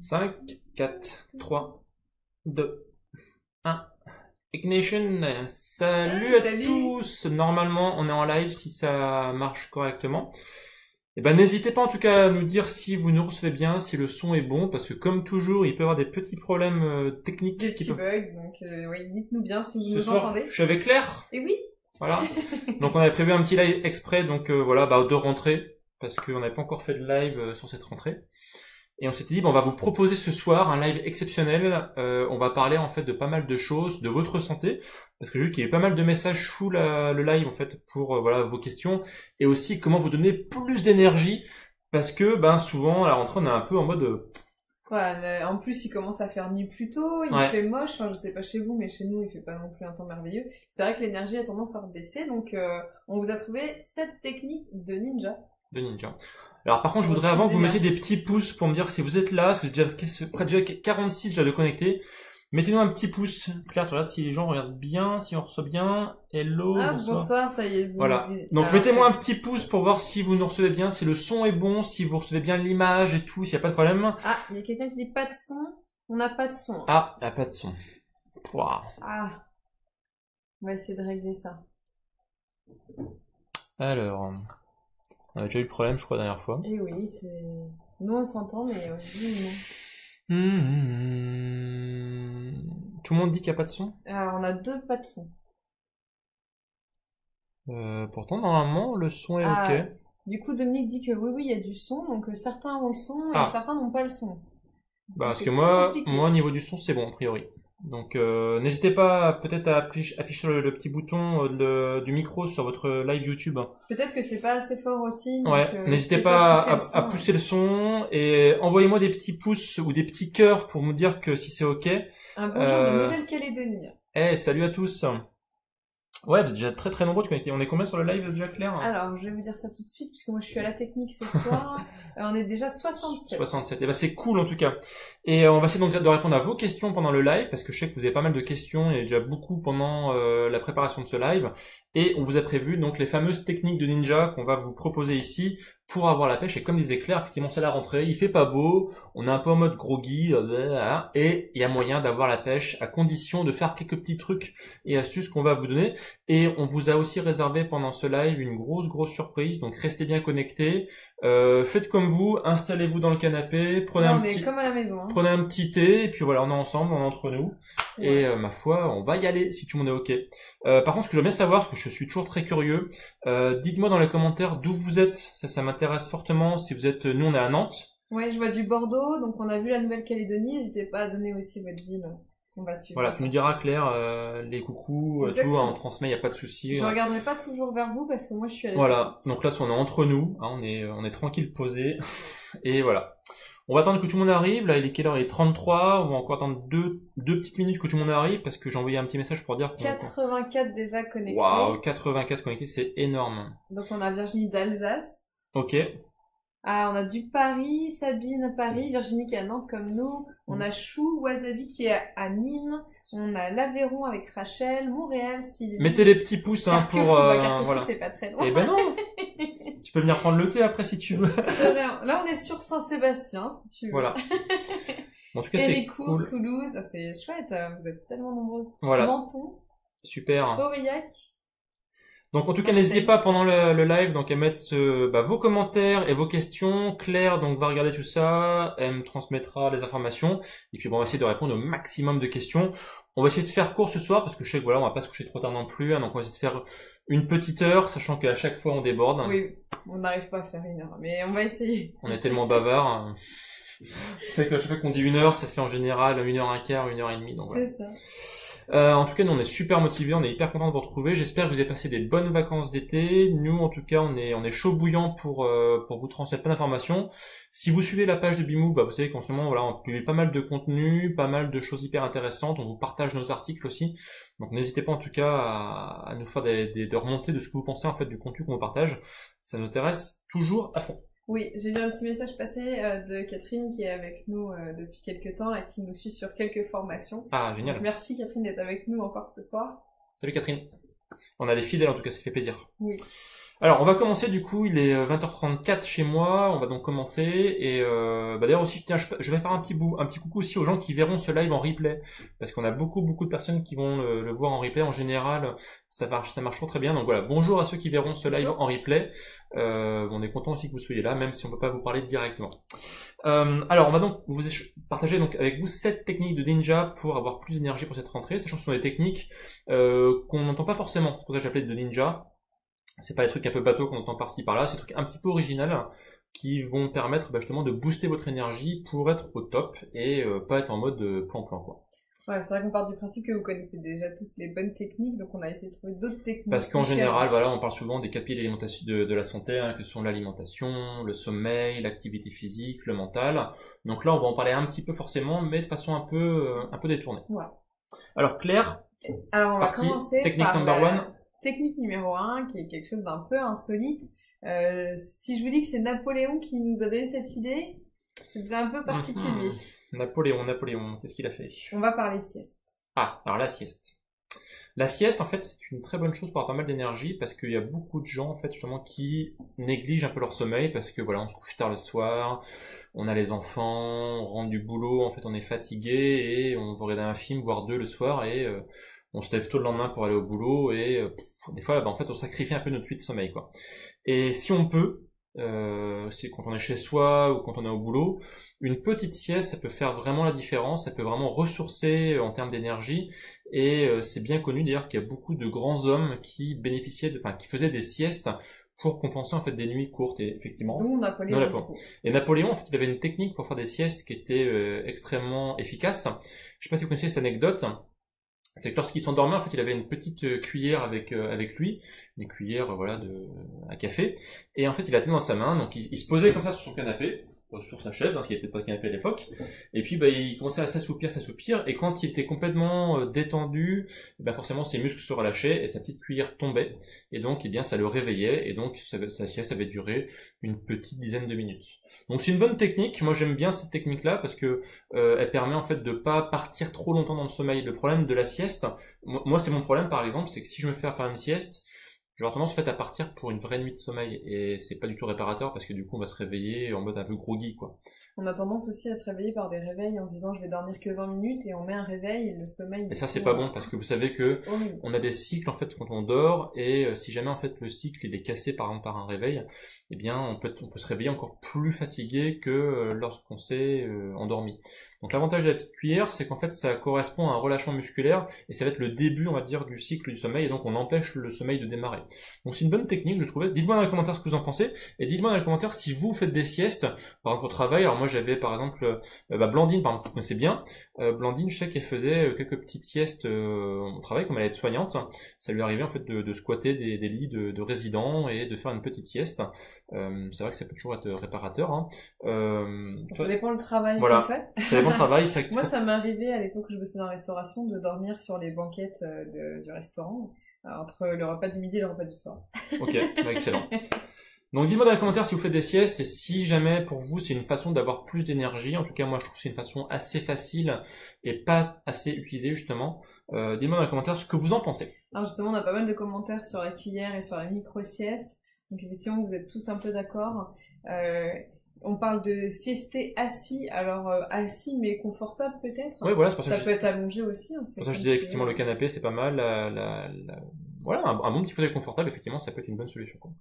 5, 4, 3, 2, 1. Ignition, salut à Salut. tous. Normalement, on est en live si ça marche correctement. Et ben, n'hésitez pas en tout cas à nous dire si vous nous recevez bien, si le son est bon, parce que comme toujours, il peut y avoir des petits problèmes techniques. Des petits bugs, donc oui, dites-nous bien si vous Ce nous soir, entendez. je suis avec Claire. Et oui. Voilà. Donc on avait prévu un petit live exprès, donc voilà, de rentrée, parce qu'on n'avait pas encore fait de live sur cette rentrée. Et on s'était dit, on va vous proposer ce soir un live exceptionnel. On va parler en fait de pas mal de choses, de votre santé, parce que j'ai vu qu'il y avait pas mal de messages sous le live en fait pour voilà vos questions, et aussi comment vous donner plus d'énergie, parce que souvent à la rentrée on est un peu en mode Voilà, en plus, il commence à faire nuit plus tôt, il Ouais. fait moche, enfin je sais pas chez vous, mais chez nous il fait pas non plus un temps merveilleux. C'est vrai que l'énergie a tendance à rebaisser, donc on vous a trouvé 7 techniques de ninja. de ninja. Alors par contre, je Pour voudrais plus avant que vous mettiez d'énergie. des petits pouces pour me dire si vous êtes là, si vous êtes déjà près déjà 46 déjà de connectés. Mettez-nous un petit pouce. Claire, tu regardes si les gens regardent bien, si on reçoit bien. Hello, Ah, bonsoir. bonsoir, ça y est, vous Voilà. nous dites. Donc Alors, mettez-moi un c'est- petit pouce pour voir si vous nous recevez bien, si le son est bon, si vous recevez bien l'image et tout, s'il n'y a pas de problème. Ah, il y a quelqu'un qui dit pas de son, on n'a pas de son. Ah, il n'y a pas de son. Waouh. Ah, on va essayer de régler ça. Alors, on a déjà eu le problème, je crois, la dernière fois. Et oui, c'est... Nous on s'entend, mais oui, non. Tout le monde dit qu'il n'y a pas de son. Alors, on a 2 pas de son. Pourtant, normalement, le son est Ah, ok. du coup, Dominique dit que oui, oui, il y a du son, donc certains ont le son et Ah. certains n'ont pas le son. Parce C'est que très moi, compliqué. au niveau du son, c'est bon, a priori. Donc, n'hésitez pas peut-être à afficher le petit bouton du micro sur votre live YouTube. Peut-être que c'est pas assez fort aussi. Donc, Ouais, n'hésitez n'hésitez pas à à pousser le son et envoyez-moi des petits pouces ou des petits cœurs pour me dire que si c'est ok. Un bonjour de Nouvelle-Calédonie. Salut à tous. Ouais, vous êtes déjà très très nombreux de connecter. On est combien sur le live déjà, Claire? Alors, je vais vous dire ça tout de suite, puisque moi je suis à la technique ce soir. On est déjà 67. 67. Et c'est cool en tout cas. Et on va essayer donc de répondre à vos questions pendant le live, parce que je sais que vous avez pas mal de questions, il y a déjà beaucoup pendant la préparation de ce live. Et on vous a prévu donc les fameuses techniques de ninja qu'on va vous proposer ici pour avoir la pêche. Et comme disait Claire, effectivement c'est la rentrée, il fait pas beau, on est un peu en mode groggy, et il y a moyen d'avoir la pêche à condition de faire quelques petits trucs et astuces qu'on va vous donner. Et on vous a aussi réservé pendant ce live une grosse surprise, donc restez bien connectés. Faites comme vous, installez-vous dans le canapé, prenez Là, un on est petit... comme à la maison. Hein. Prenez un petit thé, et puis voilà, on est ensemble, on est entre nous. Ouais. Et ma foi, on va y aller si tout le monde est ok. Par contre, ce que je veux bien savoir, parce que je suis toujours très curieux, dites-moi dans les commentaires d'où vous êtes. Ça m'intéresse fortement. Si vous êtes, nous on est à Nantes. Ouais, je vois du Bordeaux, donc on a vu la Nouvelle-Calédonie. N'hésitez pas à donner aussi votre ville. On va suivre. Voilà, ça. tu nous diras Claire, les coucous, tout, Exactement. on transmet, il n'y a pas de souci. Je regarderai pas toujours vers vous parce que moi je suis à la Voilà, technique. donc là on est entre nous, hein, on est tranquille posé. Et voilà. On va attendre que tout le monde arrive. Là, il est quelle heure? Il est 33. On va encore attendre deux petites minutes que tout le monde arrive parce que j'ai envoyé un petit message pour dire qu'on... 84 déjà connectés. Waouh, 84 connectés, c'est énorme. Donc on a Virginie d'Alsace. Ok. Ah, on a du Paris, Sabine à Paris, Virginie qui est à Nantes comme nous. On a Chou Wasabi qui est à Nîmes. On a l'Aveyron avec Rachel, Montréal, Sylvie. Mettez les petits pouces hein, Carquefou, pour... Carquefou, voilà. c'est pas très loin. Eh ben non. Tu peux venir prendre le thé après si tu veux. C'est vrai. Là, on est sur Saint-Sébastien, si tu veux. Voilà. En tout cas, c'est Héricourt, cool. Toulouse, ah, c'est chouette, vous êtes tellement nombreux. Voilà. Menton, Super. Aurillac. Donc en tout cas, n'hésitez pas pendant le live donc à mettre vos commentaires et vos questions. Claire donc va regarder tout ça, elle me transmettra les informations et puis bon, on va essayer de répondre au maximum de questions. On va essayer de faire court ce soir parce que je sais que voilà, on va pas se coucher trop tard non plus, hein, donc on va essayer de faire une petite heure, sachant qu'à chaque fois on déborde. Oui, on n'arrive pas à faire 1 heure, mais on va essayer. On est tellement bavard. Hein. C'est qu'à chaque fois qu'on dit 1 heure, ça fait en général 1h15, 1h30. Donc voilà. C'est ça. En tout cas, nous on est super motivés, on est hyper contents de vous retrouver. J'espère que vous avez passé des bonnes vacances d'été. Nous, en tout cas, on est chaud bouillant pour vous transmettre plein d'informations. Si vous suivez la page de Bimou, vous savez qu'en ce moment, voilà, on publie pas mal de contenu, pas mal de choses hyper intéressantes. On vous partage nos articles aussi. Donc n'hésitez pas en tout cas à nous faire des remontées de ce que vous pensez en fait du contenu qu'on vous partage. Ça nous intéresse toujours à fond. Oui, j'ai vu un petit message passer de Catherine qui est avec nous depuis quelques temps, là, qui nous suit sur quelques formations. Ah, génial. Donc, merci Catherine d'être avec nous encore ce soir. Salut Catherine. On a des fidèles en tout cas, ça fait plaisir. Oui. Alors, on va commencer du coup, il est 20h34 chez moi, on va donc commencer, et d'ailleurs aussi, tiens, je vais faire un petit coucou aussi aux gens qui verront ce live en replay, parce qu'on a beaucoup de personnes qui vont le voir en replay, en général, ça marche toujours très bien, donc voilà, bonjour à ceux qui verront ce live en replay, on est content aussi que vous soyez là, même si on peut pas vous parler directement. Alors, on va donc vous partager donc avec vous 7 techniques de ninja pour avoir plus d'énergie pour cette rentrée, sachant que ce sont des techniques qu'on n'entend pas forcément, c'est pour ça que j'appelais de ninja. C'est pas des trucs un peu bateaux qu'on entend par-ci par-là, c'est des trucs un petit peu original qui vont permettre justement de booster votre énergie pour être au top et pas être en mode plan-plan quoi. Ouais, c'est vrai qu'on part du principe que vous connaissez déjà tous les bonnes techniques, donc on a essayé de trouver d'autres techniques. Parce qu'en général, voilà, on parle souvent des 4 piliers de la santé, hein, que sont l'alimentation, le sommeil, l'activité physique, le mental. Donc là, on va en parler un petit peu forcément, mais de façon un peu détournée. Voilà. Alors Claire, alors on va commencer technique par number one. Technique numéro 1, qui est quelque chose d'un peu insolite. Si je vous dis que c'est Napoléon qui nous a donné cette idée, c'est déjà un peu particulier. Napoléon, qu'est-ce qu'il a fait? On va parler sieste. Ah, alors la sieste. La sieste, en fait, c'est une très bonne chose pour avoir pas mal d'énergie parce qu'il y a beaucoup de gens, en fait, justement, qui négligent un peu leur sommeil parce que, voilà, on se couche tard le soir, on a les enfants, on rentre du boulot, en fait, on est fatigué et on va regarder un film, voire deux le soir et on se lève tôt le lendemain pour aller au boulot et des fois, en fait, on sacrifie un peu notre nuit de sommeil, quoi. Et si on peut, c'est quand on est chez soi ou quand on est au boulot, une petite sieste, ça peut faire vraiment la différence, ça peut vraiment ressourcer en termes d'énergie, et c'est bien connu d'ailleurs qu'il y a beaucoup de grands hommes qui qui faisaient des siestes pour compenser en fait des nuits courtes, et effectivement. Dont Napoléon. Et Napoléon, en fait, il avait une technique pour faire des siestes qui était extrêmement efficace. Je sais pas si vous connaissez cette anecdote. C'est que lorsqu'il s'endormait, en fait, il avait une petite cuillère avec lui, une cuillère voilà à café, et en fait, il la tenait dans sa main, donc il se posait comme ça sur son canapé, sur sa chaise, parce qu'il n'y avait pas de canapé à l'époque, et puis il commençait à s'assoupir, et quand il était complètement détendu, forcément ses muscles se relâchaient et sa petite cuillère tombait, et donc ça le réveillait, et donc sa sieste avait duré une petite dizaine de minutes. Donc c'est une bonne technique, moi j'aime bien cette technique-là parce que elle permet en fait de pas partir trop longtemps dans le sommeil. Le problème de la sieste, moi c'est mon problème par exemple, c'est que si je me fais faire une sieste, j'aurais tendance en fait à partir pour une vraie nuit de sommeil et c'est pas du tout réparateur parce que du coup on va se réveiller en mode un peu groggy quoi. On a tendance aussi à se réveiller par des réveils en se disant je vais dormir que 20 minutes et on met un réveil et le sommeil... Et ça c'est pas bon parce que vous savez que on a des cycles en fait quand on dort et si jamais en fait le cycle il est cassé par exemple par un réveil, eh bien on peut se réveiller encore plus fatigué que lorsqu'on s'est endormi. Donc l'avantage de la petite cuillère c'est qu'en fait ça correspond à un relâchement musculaire et ça va être le début on va dire du cycle du sommeil et donc on empêche le sommeil de démarrer. Donc c'est une bonne technique je trouvais. Dites-moi dans les commentaires ce que vous en pensez et dites-moi dans les commentaires si vous faites des siestes par exemple au travail. Alors moi j'avais par exemple Blandine par exemple, vous connaissez bien. Blandine je sais qu'elle faisait quelques petites siestes au travail comme elle est soignante. Ça lui arrivait en fait de squatter des lits de résidents et de faire une petite sieste. C'est vrai que ça peut toujours être réparateur. Hein. Ça dépend le travail voilà. qu'on fait. Ça dépend le travail. Moi ça m'est arrivé à l'époque où je bossais dans la restauration de dormir sur les banquettes du restaurant entre le repas du midi et le repas du soir. Ok, excellent. Donc dites-moi dans les commentaires si vous faites des siestes et si jamais pour vous c'est une façon d'avoir plus d'énergie. En tout cas moi je trouve que c'est une façon assez facile et pas assez utilisée justement. Dites-moi dans les commentaires ce que vous en pensez. Alors justement on a pas mal de commentaires sur la cuillère et sur la micro-sieste. Donc effectivement vous êtes tous un peu d'accord. On parle de siester assis, alors assis mais confortable peut-être. Oui voilà, c'est pour ça peut être allongé aussi. Hein, c'est pour ça que je disais effectivement le canapé c'est pas mal. Voilà, un bon petit fauteuil confortable effectivement ça peut être une bonne solution quoi.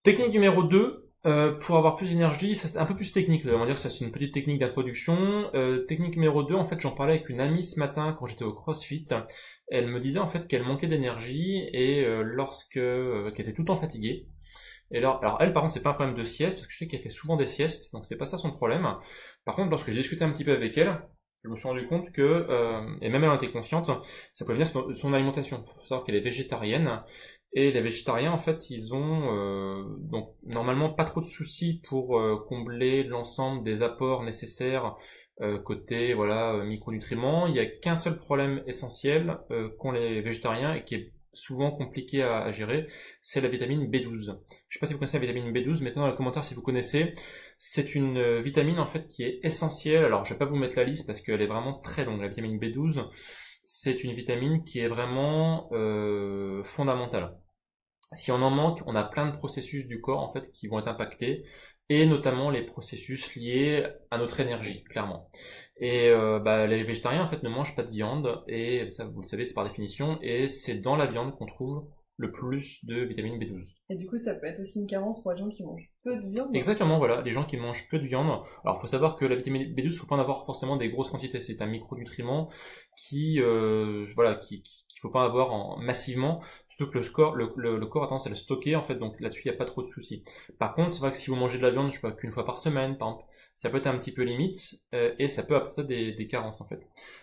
Technique numéro 2, pour avoir plus d'énergie, c'est un peu plus technique, on va dire que ça c'est une petite technique d'introduction. Technique numéro 2, en fait j'en parlais avec une amie ce matin quand j'étais au CrossFit. Elle me disait en fait qu'elle manquait d'énergie et qu'elle était tout le temps fatiguée. Et alors elle par contre c'est pas un problème de sieste, parce que je sais qu'elle fait souvent des siestes, donc c'est pas ça son problème. Par contre lorsque j'ai discuté un petit peu avec elle, je me suis rendu compte que, et même elle en était consciente, ça pouvait venir de son alimentation. Il faut savoir qu'elle est végétarienne. Et les végétariens, en fait, ils ont donc normalement pas trop de soucis pour combler l'ensemble des apports nécessaires côté voilà micronutriments. Il n'y a qu'un seul problème essentiel qu'ont les végétariens et qui est souvent compliqué à gérer, c'est la vitamine B12. Je ne sais pas si vous connaissez la vitamine B12, mettez dans les commentaires si vous connaissez. C'est une vitamine en fait qui est essentielle. Alors je vais pas vous mettre la liste parce qu'elle est vraiment très longue. La vitamine B12, c'est une vitamine qui est vraiment fondamentale. Si on en manque, on a plein de processus du corps en fait qui vont être impactés, et notamment les processus liés à notre énergie, clairement. Et les végétariens en fait ne mangent pas de viande, et ça vous le savez, c'est par définition, et c'est dans la viande qu'on trouve le plus de vitamine B12. Et du coup, ça peut être aussi une carence pour les gens qui mangent peu de viande. Exactement, voilà, les gens qui mangent peu de viande. Alors, faut savoir que la vitamine B12, faut pas en avoir forcément des grosses quantités. C'est un micronutriment qui, qu'il faut pas avoir massivement. Surtout que le corps a tendance à le stocker, en fait. Donc là-dessus, il n'y a pas trop de soucis. Par contre, c'est vrai que si vous mangez de la viande, je sais pas, qu'une fois par semaine, par exemple, ça peut être un petit peu limite, et ça peut apporter des carences, en fait.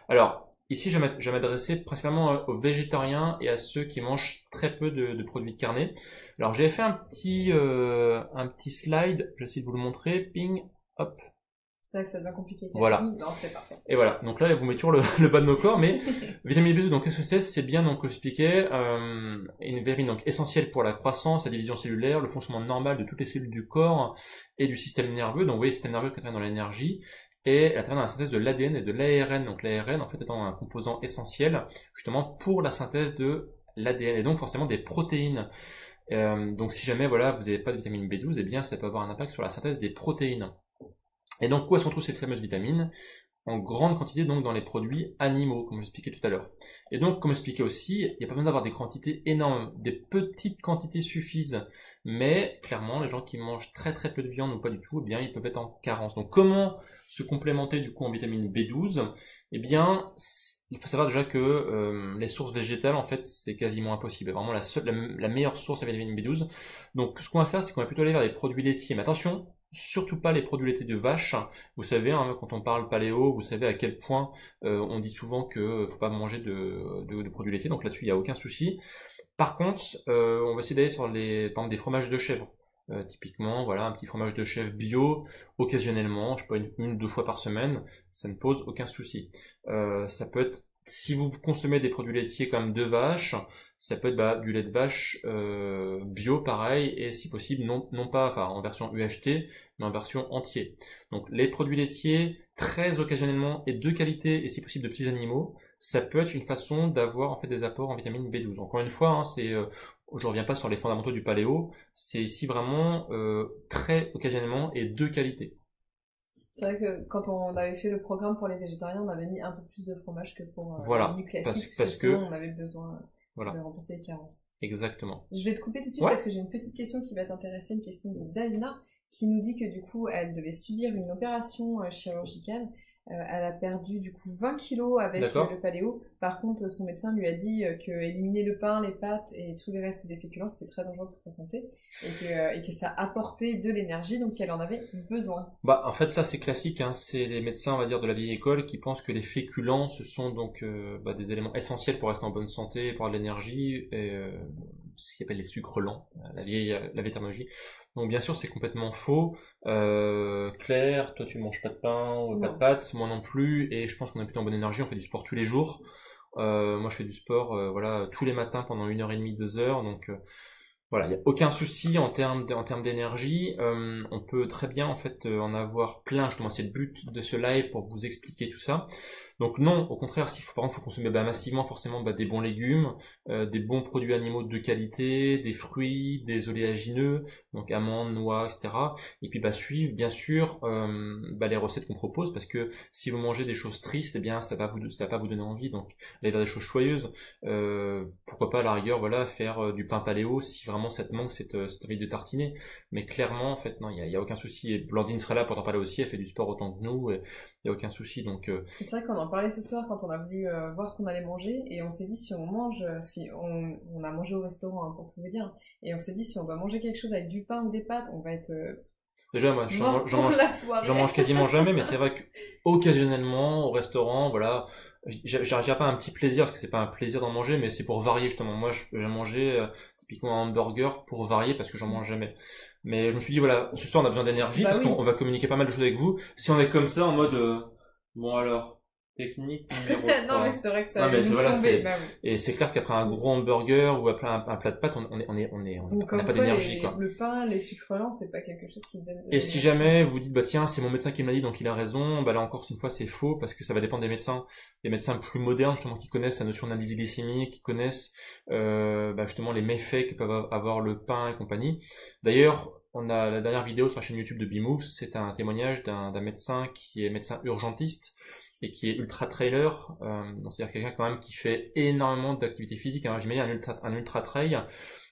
Alors, ici, je vais m'adresser principalement aux végétariens et à ceux qui mangent très peu de produits carnés. Alors, j'ai fait un petit slide, j'essaie de vous le montrer, ping, hop. C'est vrai que ça devient compliqué. Voilà. Non, c'est parfait. Et voilà, donc là, vous mettez toujours le bas de nos corps, mais vitamine B12, donc qu'est-ce que c'est? C'est bien, donc, comme j'expliquais, une vitamine donc essentielle pour la croissance, la division cellulaire, le fonctionnement normal de toutes les cellules du corps et du système nerveux. Donc, vous voyez, le système nerveux qui intervient dans l'énergie, et elle intervient dans la synthèse de l'ADN et de l'ARN. Donc, l'ARN, en fait, étant un composant essentiel, justement, pour la synthèse de l'ADN, et donc forcément des protéines. Donc, si jamais, voilà, vous n'avez pas de vitamine B12, eh bien, ça peut avoir un impact sur la synthèse des protéines. Et donc, où est-ce qu'on trouve cette fameuse vitamine? En grande quantité, donc, dans les produits animaux, comme j'expliquais tout à l'heure. Et donc, comme j'expliquais aussi, il n'y a pas besoin d'avoir des quantités énormes. Des petites quantités suffisent. Mais, clairement, les gens qui mangent très très peu de viande ou pas du tout, eh bien, ils peuvent être en carence. Donc, comment se complémenter, du coup, en vitamine B12? Eh bien, il faut savoir déjà que les sources végétales, en fait, c'est quasiment impossible. Vraiment, la meilleure source à vitamine B12. Donc, ce qu'on va faire, c'est qu'on va plutôt aller vers des produits laitiers. Mais attention, surtout pas les produits laitiers de vache. Vous savez, hein, quand on parle paléo, vous savez à quel point on dit souvent que faut pas manger de produits laitiers, donc là-dessus il n'y a aucun souci. Par contre, on va essayer d'aller sur par exemple, des fromages de chèvre. Typiquement, voilà, un petit fromage de chèvre bio, occasionnellement, je sais pas, une ou deux fois par semaine, ça ne pose aucun souci. Ça peut être, si vous consommez des produits laitiers comme de vache, ça peut être du lait de vache bio pareil, et si possible non pas enfin en version UHT, mais en version entier. Donc les produits laitiers très occasionnellement et de qualité, et si possible de petits animaux, ça peut être une façon d'avoir en fait des apports en vitamine B12. Encore une fois, hein, je reviens pas sur les fondamentaux du paléo, c'est ici vraiment très occasionnellement et de qualité. C'est vrai que quand on avait fait le programme pour les végétariens, on avait mis un peu plus de fromage que pour voilà, le menu classique, parce que on avait besoin de remplacer les carences. Exactement. Je vais te couper tout de suite parce que j'ai une petite question qui va t'intéresser, une question de Davina, qui nous dit que du coup, elle devait subir une opération chirurgicale. Elle a perdu du coup 20 kilos avec le paléo. Par contre, son médecin lui a dit que éliminer le pain, les pâtes et tous les restes des féculents, c'était très dangereux pour sa santé et que ça apportait de l'énergie, donc qu'elle en avait besoin. En fait, ça c'est classique, hein. C'est les médecins, on va dire, de la vieille école qui pensent que les féculents, ce sont donc des éléments essentiels pour rester en bonne santé, pour avoir de l'énergie, et ce qu'ils appellent les sucres lents, la terminologie. Donc bien sûr, c'est complètement faux. Claire, toi tu manges pas de pain ou pas de pâtes, moi non plus, et je pense qu'on est plutôt en bonne énergie, on fait du sport tous les jours. Moi je fais du sport tous les matins pendant 1h30, 2 heures, donc voilà, il n'y a aucun souci en termes d'énergie. On peut très bien en fait en avoir plein, justement c'est le but de ce live pour vous expliquer tout ça. Donc non, au contraire, par exemple, faut consommer massivement forcément des bons légumes, des bons produits animaux de qualité, des fruits, des oléagineux, donc amandes, noix, etc. Et puis suivre bien sûr les recettes qu'on propose, parce que si vous mangez des choses tristes, eh bien ça va pas vous donner envie. Donc aller vers des choses joyeuses. Pourquoi pas à la rigueur, voilà, faire du pain paléo si vraiment ça te manque cette envie de tartiner. Mais clairement, en fait, non, il y a aucun souci. Et Blandine serait là pour t'en parler aussi. Elle fait du sport autant que nous. Il y a aucun souci. Donc c'est vrai qu'on en parlait ce soir quand on a voulu voir ce qu'on allait manger, et on s'est dit si on mange, parce qu'on a mangé au restaurant, hein, pour tout vous dire, et on s'est dit si on doit manger quelque chose avec du pain ou des pâtes, on va être déjà moi j'en mange quasiment jamais, mais c'est vrai que occasionnellement au restaurant, voilà, j'ai pas un petit plaisir, parce que c'est pas un plaisir d'en manger, mais c'est pour varier justement. Moi j'ai mangé typiquement un hamburger pour varier, parce que j'en mange jamais. Mais je me suis dit voilà, ce soir on a besoin d'énergie, parce qu'on va communiquer pas mal de choses avec vous. Si on est comme ça en mode bon alors Technique numéro Non, 3. mais c'est vrai que ça Non, mais va nous voilà, tomber. Bah oui. et c'est clair qu'après un gros hamburger ou après un plat de pâtes, on Donc, n'a comme pas quoi, d'énergie, quoi. le pain, les sucres lents, c'est pas quelque chose qui donne de Et si l'énergie. jamais vous dites, bah tiens, c'est mon médecin qui me l'a dit, donc il a raison, bah là encore, une fois, c'est faux, parce que ça va dépendre des médecins. Des médecins plus modernes, justement, qui connaissent la notion d'analyse glycémique, qui connaissent, bah, justement, les méfaits que peuvent avoir le pain et compagnie. D'ailleurs, on a la dernière vidéo sur la chaîne YouTube de Bimove, c'est un témoignage d'un médecin qui est médecin urgentiste, et qui est ultra trailer, donc c'est-à-dire quelqu'un quand même qui fait énormément d'activité physique, hein. J'imagine un ultra trail,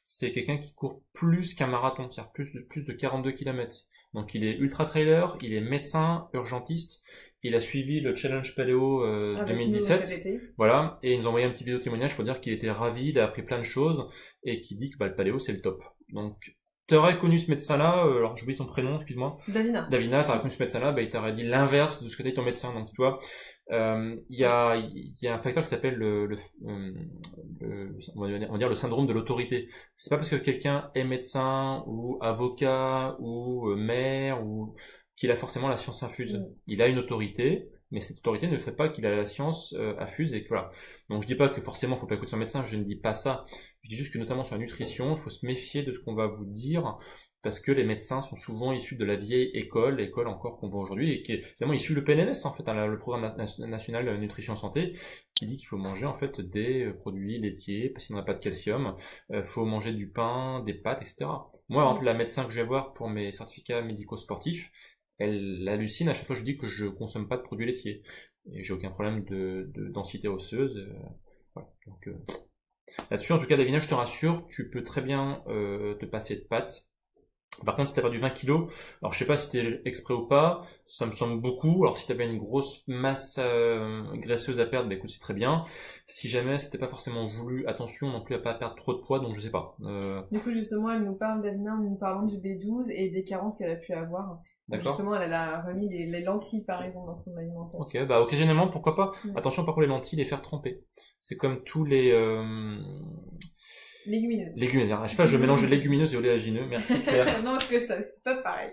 c'est quelqu'un qui court plus qu'un marathon, c'est-à-dire plus de 42 km. Donc il est ultra trailer, il est médecin urgentiste, il a suivi le Challenge Paléo Avec nous 2017, cet été. voilà, et il nous a envoyé un petit vidéo témoignage pour dire qu'il était ravi, il a appris plein de choses, et qui dit que bah, le paléo c'est le top. Donc t'aurais connu ce médecin-là, alors j'oublie son prénom, excuse-moi. Davina. Davina, t'aurais connu ce médecin-là, bah, il t'aurait dit l'inverse de ce que t'a dit ton médecin. Donc, tu vois, il y a un facteur qui s'appelle on va dire le syndrome de l'autorité. C'est pas parce que quelqu'un est médecin ou avocat ou maire ou qu'il a forcément la science infuse. Mm. Il a une autorité, mais cette autorité ne fait pas qu'il a la science infuse et que voilà. Donc je dis pas que forcément faut pas écouter son médecin, je ne dis pas ça. Je dis juste que notamment sur la nutrition, il faut se méfier de ce qu'on va vous dire parce que les médecins sont souvent issus de la vieille école, l'école encore qu'on voit aujourd'hui, et qui est finalement issu le PNNS en fait, hein, le programme national nutrition santé, qui dit qu'il faut manger en fait des produits laitiers parce qu'il n'y en a pas de calcium, faut manger du pain, des pâtes, etc. Moi, par exemple, la médecin que je vais voir pour mes certificats médicaux sportifs, elle hallucine à chaque fois que je dis que je consomme pas de produits laitiers. Et j'ai aucun problème de densité osseuse. Voilà. Donc là-dessus, en tout cas, Davina, je te rassure, tu peux très bien te passer de pâtes. Par contre, si t'as perdu 20 kilos, alors je sais pas si c'était exprès ou pas, ça me semble beaucoup. Alors si t'avais une grosse masse graisseuse à perdre, bah écoute, c'est très bien. Si jamais c'était pas forcément voulu, attention non plus à pas perdre trop de poids, donc je sais pas. Du coup, justement, elle nous parle d'Adna en nous parlant du B12 et des carences qu'elle a pu avoir. D'accord. Justement, elle a remis les lentilles, par exemple, dans son alimentation. Ok, bah occasionnellement, pourquoi pas. Ouais. Attention par contre les lentilles, les faire tremper. C'est comme tous les Légumineuses. légumineuses. À chaque fois, je mélange légumineuses et oléagineux. Merci Claire. Non, parce que ça, c'est pas pareil.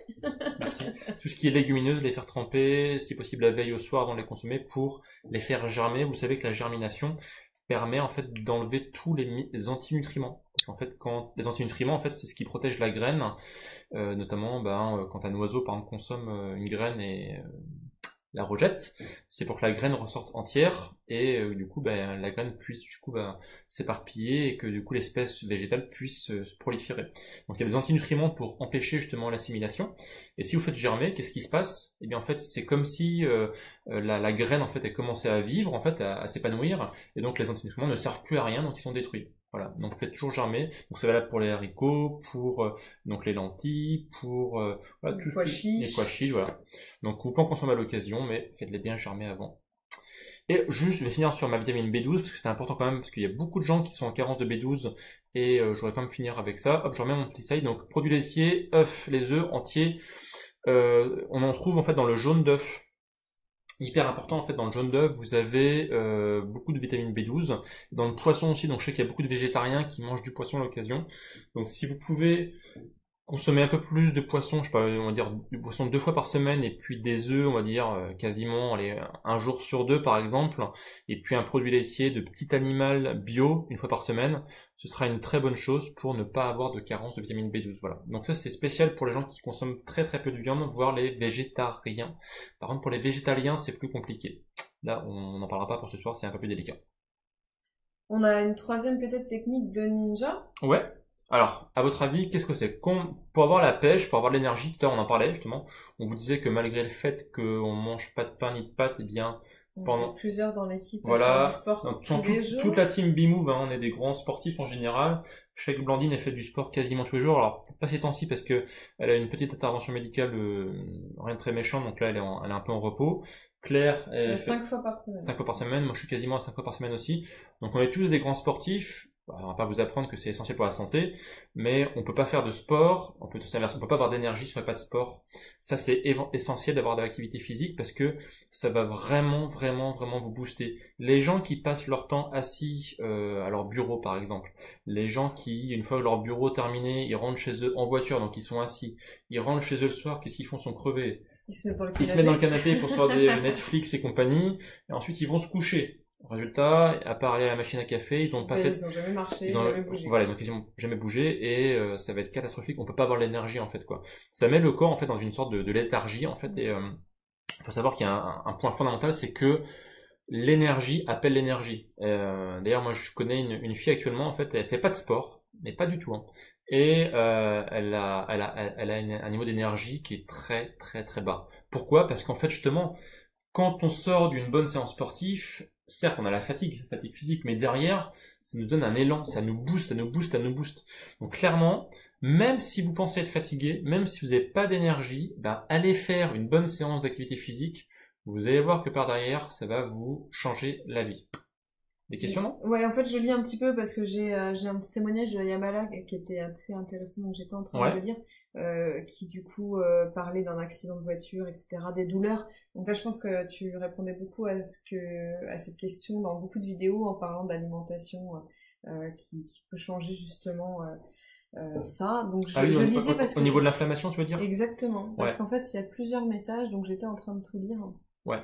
Merci. Tout ce qui est légumineuses, les faire tremper, si possible la veille au soir avant de les consommer pour les faire germer. Vous savez que la germination permet en fait d'enlever tous les antinutriments. Parce qu'en fait, quand les antinutriments, en fait, c'est ce qui protège la graine, notamment quand un oiseau par exemple consomme une graine et la rejette, c'est pour que la graine ressorte entière et du coup la graine puisse du coup s'éparpiller et que du coup l'espèce végétale puisse se proliférer. Donc il y a des antinutriments pour empêcher justement l'assimilation. Et si vous faites germer, qu'est-ce qui se passe? Eh bien en fait c'est comme si la graine en fait elle commençait à vivre, en fait à s'épanouir, et donc les antinutriments ne servent plus à rien, donc ils sont détruits. Voilà, donc faites toujours germer. Donc c'est valable pour les haricots, pour donc les lentilles, pour voilà, Les pois chiches. les pois chiches, voilà. Donc vous pouvez en consommer à l'occasion, mais faites-les bien germer avant. Et juste, je vais finir sur ma vitamine B12 parce que c'est important quand même, parce qu'il y a beaucoup de gens qui sont en carence de B12 et je voudrais quand même finir avec ça. Hop, je remets mon petit side. Donc produits laitiers, œufs, les œufs entiers, on en trouve en fait dans le jaune d'œuf. Hyper important en fait, dans le jaune d'œuf vous avez beaucoup de vitamine B12, dans le poisson aussi, donc je sais qu'il y a beaucoup de végétariens qui mangent du poisson à l'occasion, donc si vous pouvez consommer un peu plus de poisson, je sais pas, on va dire du poisson 2 fois par semaine, et puis des œufs, on va dire quasiment allez, un jour sur 2 par exemple, et puis un produit laitier de petit animal bio 1 fois par semaine, ce sera une très bonne chose pour ne pas avoir de carence de vitamine B12. Voilà. Donc ça c'est spécial pour les gens qui consomment très très peu de viande, voire les végétariens. Par contre pour les végétaliens c'est plus compliqué. Là on n'en parlera pas pour ce soir, c'est un peu plus délicat. On a une troisième peut-être technique de ninja. Ouais. Alors, à votre avis, qu'est-ce que c'est? Pour avoir la pêche, pour avoir de l'énergie, tout à l'heure on en parlait justement, on vous disait que malgré le fait qu'on mange pas de pain ni de pâtes, eh bien, On était plusieurs dans l'équipe à voilà, faire du sport donc, tous les jours. toute la team Bimove, hein, on est des grands sportifs en général. Je sais que Blandine a fait du sport quasiment tous les jours, alors pas ces temps-ci parce que elle a une petite intervention médicale, rien de très méchant, donc là elle est un peu en repos. Claire, 5 fois par semaine. 5 fois par semaine, moi je suis quasiment à 5 fois par semaine aussi. Donc on est tous des grands sportifs. On va pas vous apprendre que c'est essentiel pour la santé, mais on peut pas faire de sport, on peut pas avoir d'énergie si on fait pas de sport. Ça c'est essentiel d'avoir de l'activité physique parce que ça va vraiment vous booster. Les gens qui passent leur temps assis à leur bureau par exemple, les gens qui une fois leur bureau terminé, ils rentrent chez eux en voiture, donc ils sont assis, ils rentrent chez eux le soir, qu'est-ce qu'ils font? Sont crevés. Ils se mettent dans le Ils se mettent dans le canapé pour se voir des Netflix et compagnie, et ensuite ils vont se coucher. Résultat, à part aller à la machine à café, ils ont pas fait... Ils ont jamais marché, jamais bougé. Voilà, donc ils ont jamais bougé, et ça va être catastrophique, on peut pas avoir l'énergie en fait, quoi. Ça met le corps en fait dans une sorte de léthargie en fait, et faut savoir qu'il y a un point fondamental, c'est que l'énergie appelle l'énergie. D'ailleurs, moi je connais une fille actuellement, en fait, elle fait pas de sport, mais pas du tout, hein. Et elle a un niveau d'énergie qui est très très très bas. Pourquoi? Parce qu'en fait, justement, quand on sort d'une bonne séance sportive, certes, on a la fatigue physique, mais derrière, ça nous donne un élan, ça nous booste, ça nous booste, ça nous booste. Donc clairement, même si vous pensez être fatigué, même si vous n'avez pas d'énergie, ben, allez faire une bonne séance d'activité physique. Vous allez voir que par derrière, ça va vous changer la vie. Des questions, non? Ouais, en fait, je lis un petit peu parce que j'ai un petit témoignage de Yamala qui était assez intéressant, donc j'étais en train de le lire, qui du coup parlait d'un accident de voiture, etc., des douleurs. Donc là, je pense que tu répondais beaucoup à cette question dans beaucoup de vidéos en parlant d'alimentation qui peut changer justement ça. Donc je lisais parce que... Au niveau de l'inflammation, tu veux dire? Exactement, parce qu'en fait, il y a plusieurs messages, donc j'étais en train de tout lire. Ouais.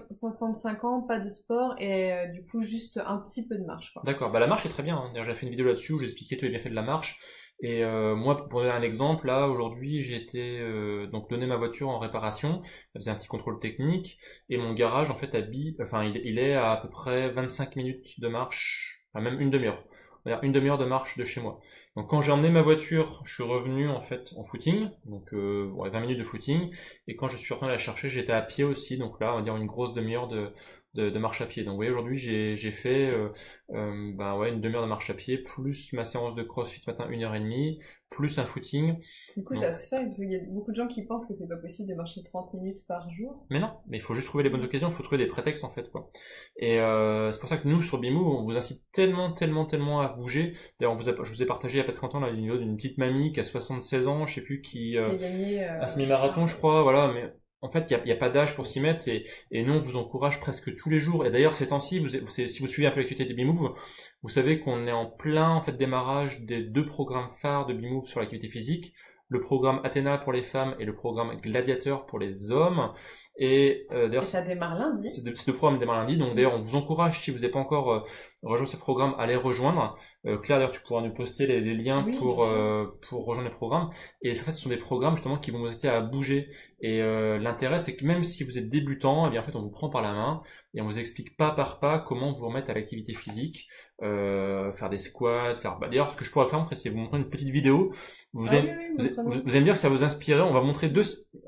65 ans, pas de sport et du coup juste un petit peu de marche. D'accord, bah la marche est très bien, hein. D'ailleurs, j'ai fait une vidéo là-dessus où j'expliquais tous les bienfaits de la marche. Et moi, pour donner un exemple, là aujourd'hui, j'ai été donc donner ma voiture en réparation. Ça faisait un petit contrôle technique et mon garage en fait il est à peu près 25 minutes de marche, enfin même une demi-heure. C'est-à-dire une demi-heure de marche de chez moi. Donc quand j'ai emmené ma voiture, je suis revenu en fait en footing, donc 20 minutes de footing, et quand je suis retourné la chercher, j'étais à pied aussi, donc là on va dire une grosse demi-heure de marche à pied. Donc vous voyez, aujourd'hui j'ai fait une demi-heure de marche à pied, plus ma séance de crossfit ce matin, 1h30, plus un footing. Du coup, ça se fait, parce qu'il y a beaucoup de gens qui pensent que c'est pas possible de marcher 30 minutes par jour. Mais non, mais il faut juste trouver les bonnes occasions, il faut trouver des prétextes en fait, quoi. Et c'est pour ça que nous, sur Bimove, on vous incite tellement à bouger. D'ailleurs, je vous ai partagé il y a pas très longtemps la vidéo d'une petite mamie qui a 76 ans, je sais plus, qui a gagné un semi-marathon, je crois, voilà, mais en fait, il y a pas d'âge pour s'y mettre, et nous, on vous encourage presque tous les jours. Et d'ailleurs, ces temps-ci, si vous suivez un peu l'actualité de Bimove, vous savez qu'on est en plein, en fait, démarrage des 2 programmes phares de Bimove sur l'activité physique. Le programme Athéna pour les femmes et le programme Gladiateur pour les hommes. Et d'ailleurs, ça démarre lundi. Ces 2 programmes démarrent lundi. Donc d'ailleurs, on vous encourage, si vous n'avez pas encore rejoint ces programmes, à les rejoindre. Claire, d'ailleurs, tu pourras nous poster les liens pour rejoindre les programmes. Et en fait, ce sont des programmes justement qui vont vous aider à bouger. Et l'intérêt, c'est que même si vous êtes débutant, eh bien en fait, on vous prend par la main et on vous explique pas par pas comment vous remettre à l'activité physique, faire des squats, d'ailleurs, ce que je pourrais faire, c'est vous montrer une petite vidéo. Vous allez me dire si ça vous inspirer. On va montrer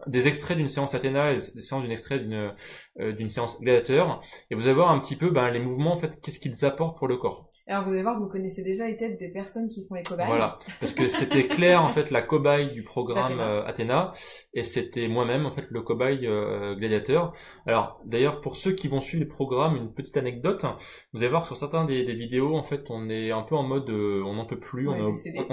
des extraits d'une séance Athéna et des séances d'une extrait d'une séance Gladiateur, et vous allez voir un petit peu les mouvements, en fait, qu'est-ce qu'ils apportent pour le corps. Alors vous allez voir que vous connaissez déjà les têtes des personnes qui font les cobayes. Voilà, parce que c'était Claire en fait la cobaye du programme Athéna, et c'était moi-même en fait le cobaye Gladiateur. Alors d'ailleurs, pour ceux qui vont suivre les programmes, une petite anecdote, vous allez voir que sur certains des vidéos, en fait, on est un peu en mode on n'en peut plus, on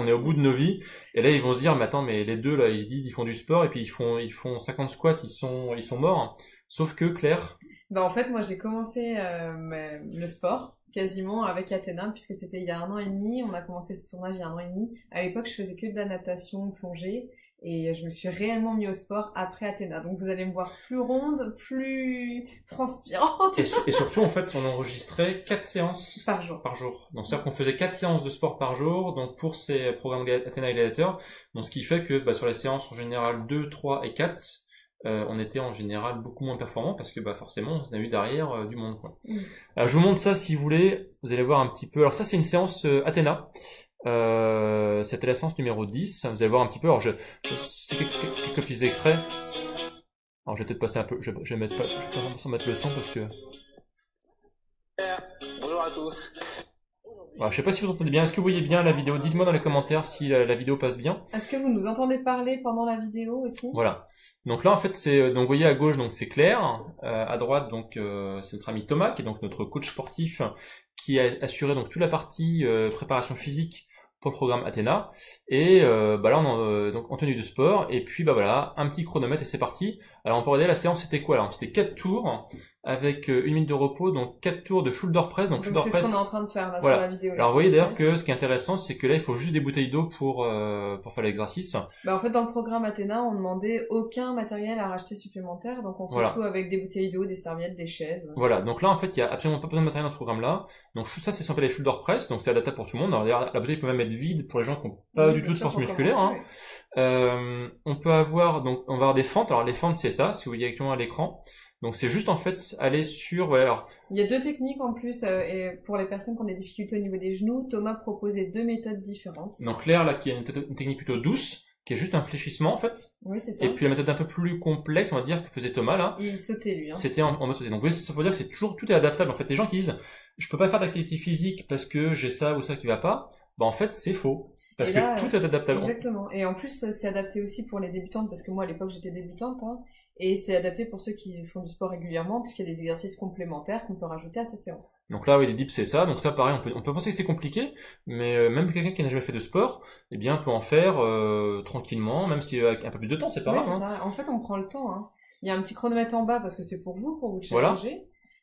est au bout de nos vies, et là ils vont se dire mais attends, mais les deux là, ils disent ils font du sport et puis ils font 50 squats, ils sont morts. Sauf que Claire, en fait, moi j'ai commencé le sport quasiment avec Athéna, puisque c'était il y a 1 an et demi. On a commencé ce tournage il y a 1 an et demi. À l'époque, je faisais que de la natation, plongée, et je me suis réellement mis au sport après Athéna. Donc vous allez me voir plus ronde, plus transpirante. Et surtout, en fait, on enregistrait 4 séances par jour. Donc c'est-à-dire qu'on faisait 4 séances de sport par jour, donc pour ces programmes Athéna et Gladiateur. Donc ce qui fait que sur les séances en général 2, 3 et 4, on était en général beaucoup moins performant parce que forcément on a eu derrière du monde, quoi. Alors, je vous montre ça si vous voulez, vous allez voir un petit peu. Alors ça c'est une séance Athéna, c'était la séance numéro 10, vous allez voir un petit peu. Alors c'est quelques petits extraits. Alors je vais peut-être passer un peu, je vais pas vraiment mettre le son parce que... Bonjour à tous. Alors, je sais pas si vous entendez bien, est-ce que vous voyez bien la vidéo? Dites-moi dans les commentaires si la vidéo passe bien. Est-ce que vous nous entendez parler pendant la vidéo aussi? Voilà. Donc là en fait c'est, donc vous voyez à gauche, donc c'est Claire, à droite donc c'est notre ami Thomas qui est donc notre coach sportif qui a assuré donc toute la partie préparation physique pour le programme Athéna, et là on est donc en tenue de sport, et puis voilà, un petit chronomètre et c'est parti. Alors on peut regarder la séance, c'était quoi là? C'était 4 tours avec 1 minute de repos, donc 4 tours de shoulder press. Donc shoulder c'est press. ce qu'on est en train de faire là Voilà. sur la vidéo. Alors vous voyez d'ailleurs que ce qui est intéressant, c'est que là il faut juste des bouteilles d'eau pour faire l'exercice. Bah en fait dans le programme Athéna, on demandait aucun matériel à racheter supplémentaire, donc on fait tout avec des bouteilles d'eau, des serviettes, des chaises. Voilà, donc là en fait il y a absolument pas besoin de matériel dans ce programme-là. Donc ça c'est ce qu'on appelle les shoulder press, donc c'est adaptable pour tout le monde. Alors d'ailleurs la bouteille peut même être vide pour les gens qui n'ont pas du tout de force musculaire. On peut avoir, donc on va avoir des fentes. Alors les fentes c'est ça, si vous voyez directement à l'écran. Donc c'est juste en fait aller sur... Voilà, alors... Il y a 2 techniques en plus, et pour les personnes qui ont des difficultés au niveau des genoux, Thomas proposait 2 méthodes différentes. Donc Claire là qui a une technique plutôt douce, qui est juste un fléchissement en fait. Oui, c'est ça. Et puis la méthode un peu plus complexe, on va dire, que faisait Thomas là. Il sautait lui. Hein. C'était en mode sauter. Donc oui, ça veut dire que c'est toujours, tout est adaptable. En fait, les gens qui disent, je peux pas faire d'activité physique parce que j'ai ça ou ça qui va pas, bah en fait c'est faux. Parce que tout est adaptable. Exactement. Et en plus, c'est adapté aussi pour les débutantes, parce que moi, à l'époque, j'étais débutante, hein, et c'est adapté pour ceux qui font du sport régulièrement, puisqu'il y a des exercices complémentaires qu'on peut rajouter à sa séance. Donc là, oui, les dips, c'est ça. Donc ça, pareil, on peut penser que c'est compliqué, mais même quelqu'un qui n'a jamais fait de sport, eh bien, peut en faire tranquillement, même si avec un peu plus de temps, c'est pas grave. Oui, c'est ça. En fait, on prend le temps. Hein. Il y a un petit chronomètre en bas, parce que c'est pour vous challenger. Voilà.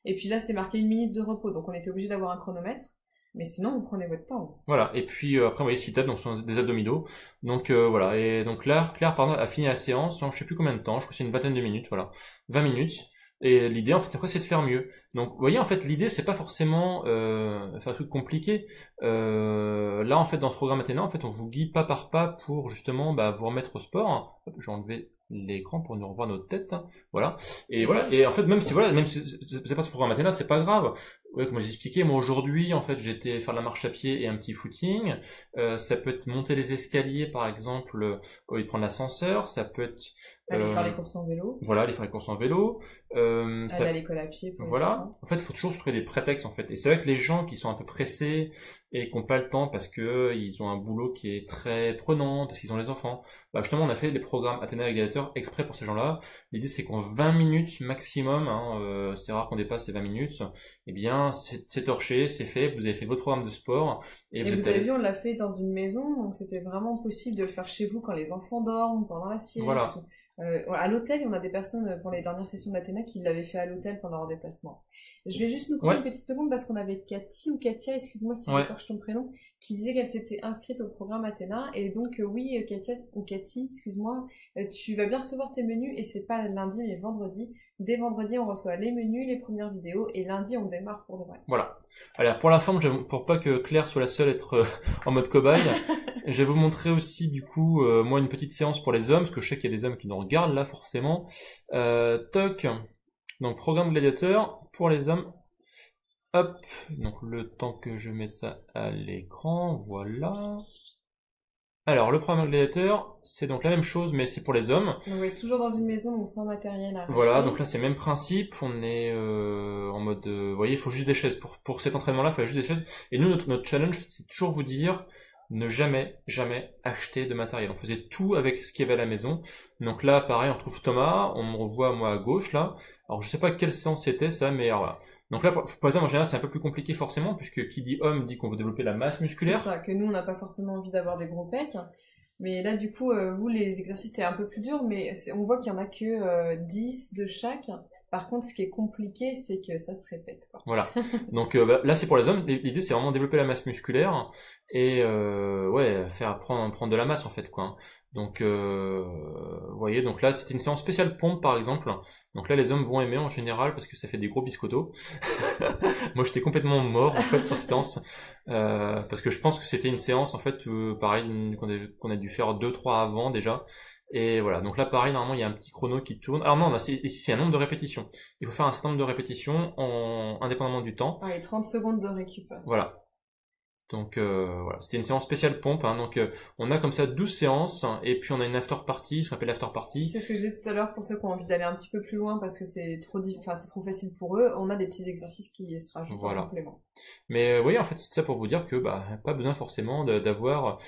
Et puis là, c'est marqué 1 minute de repos, donc on était obligé d'avoir un chronomètre. Mais sinon, vous prenez votre temps. Voilà. Et puis après, vous voyez, sit-up, donc ce sont des abdominaux. Donc voilà. Et donc là, Claire, pardon, a fini la séance en je sais plus combien de temps. Je crois que c'est une vingtaine de minutes. Voilà, 20 minutes. Et l'idée, en fait, après, c'est de faire mieux. Donc, vous voyez, en fait, l'idée, c'est pas forcément faire un truc compliqué. Là, en fait, dans ce programme Athéna, en fait, on vous guide pas par pas pour justement vous remettre au sport. Hop, je vais enlever l'écran pour nous revoir notre tête. Voilà. Et voilà. Et en fait, même si c'est pas ce programme Athéna, c'est pas grave. Ouais, comme j'ai expliqué, moi aujourd'hui, en fait, j'étais faire de la marche à pied et un petit footing. Ça peut être monter les escaliers, par exemple, au lieu de prendre l'ascenseur. Ça peut être aller faire les courses en vélo. Voilà, aller faire les courses en vélo. Aller à l'école à pied. Voilà. En fait, il faut toujours se trouver des prétextes, en fait. Et c'est vrai que les gens qui sont un peu pressés et qui n'ont pas le temps parce que ils ont un boulot qui est très prenant, parce qu'ils ont les enfants, bah justement, on a fait des programmes Athéna Régulateur exprès pour ces gens-là. L'idée, c'est qu'en 20 minutes maximum, hein, c'est rare qu'on dépasse les 20 minutes, eh bien, c'est torché, c'est fait, vous avez fait votre programme de sport. Et vous avez vu, on l'a fait dans une maison, donc c'était vraiment possible de le faire chez vous quand les enfants dorment, pendant la sieste. Voilà. À l'hôtel, on a des personnes pour les dernières sessions d'Athéna qui l'avaient fait à l'hôtel pendant leur déplacement. Je vais juste nous couper une petite seconde parce qu'on avait Cathy ou Katia, excuse-moi si j'écorche ton prénom, qui disait qu'elle s'était inscrite au programme Athéna. Et donc oui, Katia ou Cathy, excuse-moi, tu vas bien recevoir tes menus et c'est pas lundi mais vendredi. Dès vendredi, on reçoit les menus, les premières vidéos et lundi, on démarre pour de vrai. Voilà. Alors pour la forme, pour pas que Claire soit la seule à être en mode cobaye, je vais vous montrer aussi du coup moi une petite séance pour les hommes, parce que je sais qu'il y a des hommes qui nous regardent là forcément. Toc. Donc programme gladiateur pour les hommes. Hop. Donc le temps que je mette ça à l'écran, voilà. Alors le programme gladiateur, c'est donc la même chose, mais c'est pour les hommes. Donc, on est toujours dans une maison, donc sans matériel à voilà, donc là c'est le même principe, on est en mode, vous voyez, il faut juste des chaises. Pour cet entraînement-là, il faut juste des chaises. Et nous, notre challenge, c'est toujours vous dire, ne jamais acheter de matériel. On faisait tout avec ce qu'il y avait à la maison. Donc là, pareil, on retrouve Thomas, on me revoit moi à gauche là. Alors je sais pas quelle séance c'était ça, mais alors voilà. Donc là, pour les hommes, en général, c'est un peu plus compliqué forcément, puisque qui dit homme dit qu'on veut développer la masse musculaire. C'est ça, que nous, on n'a pas forcément envie d'avoir des gros pecs. Mais là, du coup, vous, les exercices, c'était un peu plus dur, mais on voit qu'il y en a que 10 de chaque. Par contre, ce qui est compliqué, c'est que ça se répète, quoi. Voilà. Donc là, c'est pour les hommes. L'idée, c'est vraiment développer la masse musculaire et faire prendre de la masse en fait, quoi. Donc, vous voyez, donc là, c'était une séance spéciale pompe, par exemple. Donc là, les hommes vont aimer en général parce que ça fait des gros biscottos. Moi, j'étais complètement mort en fait sur cette séance parce que je pense que c'était une séance en fait, pareil, qu'on a dû faire 2-3 avant déjà. Et voilà, donc là pareil, normalement il y a un petit chrono qui tourne. Alors non, ici c'est un nombre de répétitions. Il faut faire un certain nombre de répétitions indépendamment du temps. Ah, et 30 secondes de récup. Voilà. Donc voilà, c'était une séance spéciale pompe. Hein. Donc on a comme ça 12 séances, et puis on a une after party, ce qu'on appelle l'after party. C'est ce que je disais tout à l'heure pour ceux qui ont envie d'aller un petit peu plus loin parce que c'est trop facile pour eux. On a des petits exercices qui se rajoutent en complément. Mais oui, en fait, c'est ça pour vous dire que pas besoin forcément d'avoir.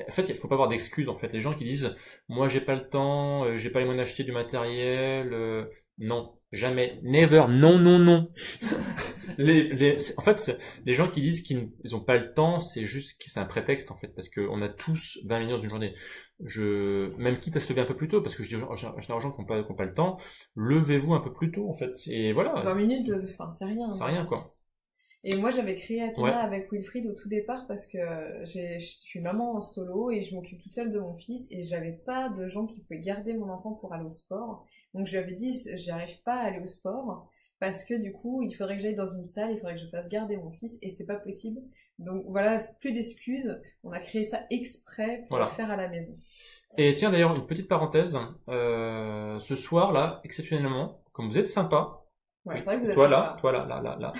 En fait, il faut pas avoir d'excuses. En fait, les gens qui disent moi j'ai pas le temps, j'ai pas les moyens d'acheter du matériel. Non, jamais, never, non, non, non. En fait, les gens qui disent qu'ils n'ont pas le temps, c'est juste que c'est un prétexte en fait, parce qu'on a tous 20 minutes d'une journée. Même quitte à se lever un peu plus tôt, parce que je dis aux gens qui n'ont pas le temps, levez-vous un peu plus tôt en fait. Et voilà. 20 minutes, enfin, c'est rien. C'est rien quoi. Et moi, j'avais créé Athéna Ouais. avec Wilfried au tout départ parce que je suis maman en solo et je m'occupe toute seule de mon fils et j'avais pas de gens qui pouvaient garder mon enfant pour aller au sport. Donc je lui avais dit, j'y arrive pas à aller au sport parce que du coup, il faudrait que j'aille dans une salle, il faudrait que je fasse garder mon fils et c'est pas possible. Donc voilà, plus d'excuses. On a créé ça exprès pour le faire à la maison. Et tiens d'ailleurs, une petite parenthèse, ce soir là, exceptionnellement, comme vous êtes sympa, ouais, c'est vrai que vous êtes toi sympa. là, là.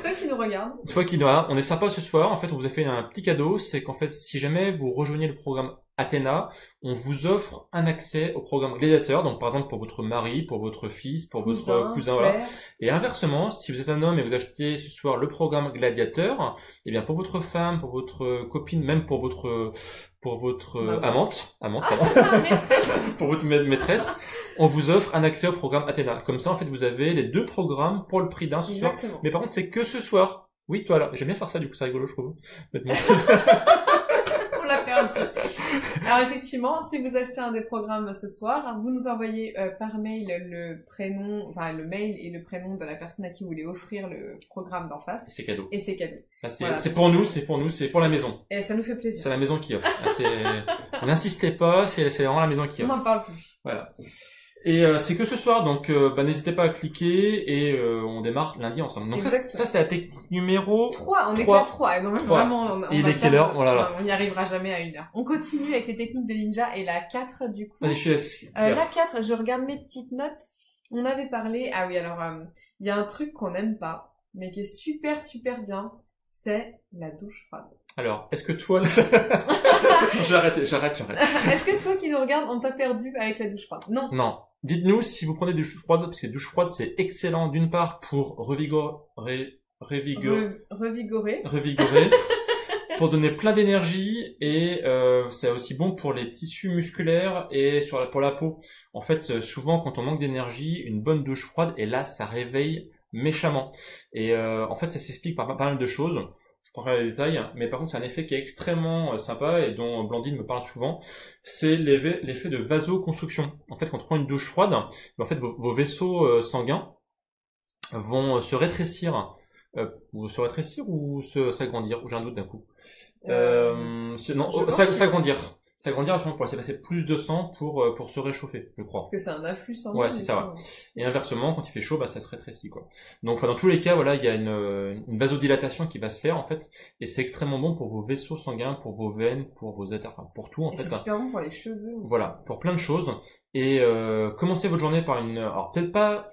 Toi qui nous regardes. Toi qui nous regarde, on est sympa ce soir. En fait, on vous a fait un petit cadeau. C'est qu'en fait, si jamais vous rejoignez le programme Athéna, on vous offre un accès au programme Gladiateur. Donc, par exemple, pour votre mari, pour votre fils, pour votre cousin, voilà. Et inversement, si vous êtes un homme et vous achetez ce soir le programme Gladiateur, eh bien, pour votre femme, pour votre copine, même pour votre amante, pour votre maîtresse, on vous offre un accès au programme Athéna. Comme ça, en fait, vous avez les 2 programmes pour le prix d'un ce soir. Mais par contre, c'est que ce soir. Oui, toi là. J'aime bien faire ça, du coup, c'est rigolo, je trouve. On l'a perdu. Alors effectivement, si vous achetez un des programmes ce soir, vous nous envoyez par mail le prénom, enfin le mail et le prénom de la personne à qui vous voulez offrir le programme d'en face. Et c'est cadeau. Et c'est cadeau. Voilà. C'est pour nous, c'est pour la maison. Et ça nous fait plaisir. C'est la maison qui offre. N'insistez pas, c'est vraiment la maison qui offre. On n'en parle plus. Voilà. Et c'est que ce soir, donc n'hésitez pas à cliquer et on démarre lundi ensemble. Donc ça c'est la technique numéro 3, on est qu'à 3. Non, mais vraiment, et il est quelle heure? Voilà. On n'y arrivera jamais à 1 heure. On continue avec les techniques de ninja et la 4 du coup. Vas-y, je laisse. La 4, je regarde mes petites notes. On avait parlé, ah oui, alors il y a un truc qu'on n'aime pas, mais qui est super super bien, c'est la douche froide. Alors, est-ce que toi... J'arrête. Est-ce que toi qui nous regardes, on t'a perdu avec la douche froide? Non. Non. Dites-nous si vous prenez des douches froides, parce que les douches froides, c'est excellent d'une part pour revigorer, pour donner plein d'énergie et c'est aussi bon pour les tissus musculaires et pour la peau. En fait, souvent quand on manque d'énergie, une bonne douche froide, et là, ça réveille méchamment. Et en fait, ça s'explique par pas mal de choses. Je prendrai les détails, mais par contre c'est un effet qui est extrêmement sympa et dont Blandine me parle souvent, c'est l'effet de vasoconstriction. En fait, quand on prend une douche froide, en fait vos vaisseaux sanguins vont se rétrécir, ou s'agrandir, ou j'ai un doute d'un coup. S'agrandir. S'agrandir pour laisser passer plus de sang pour se réchauffer, je crois. Parce que c'est un afflux sanguin. Ouais, c'est ça, ouais. Et inversement, quand il fait chaud, ça se rétrécit, quoi. Donc, dans tous les cas, voilà, il y a une vasodilatation qui va se faire, en fait, et c'est extrêmement bon pour vos vaisseaux sanguins, pour vos veines, pour vos artères, enfin, pour tout, en fait. C'est super bon pour les cheveux aussi. Voilà, pour plein de choses. Et commencez votre journée par alors peut-être pas